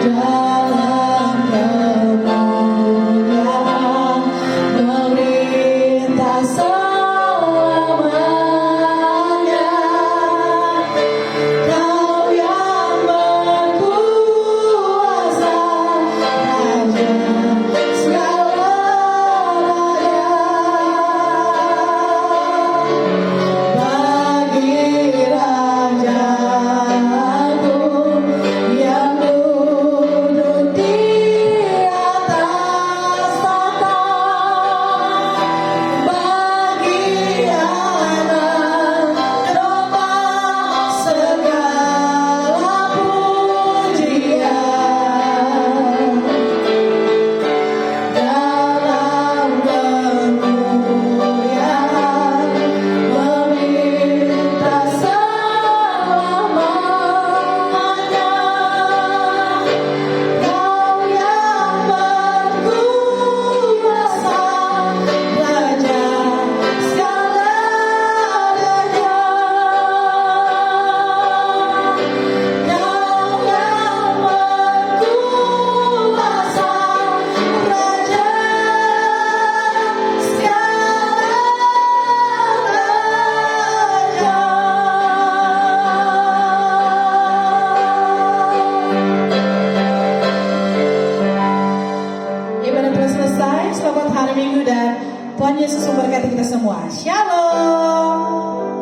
Dalam Tuhan Yesus memberkati kita semua. Shalom.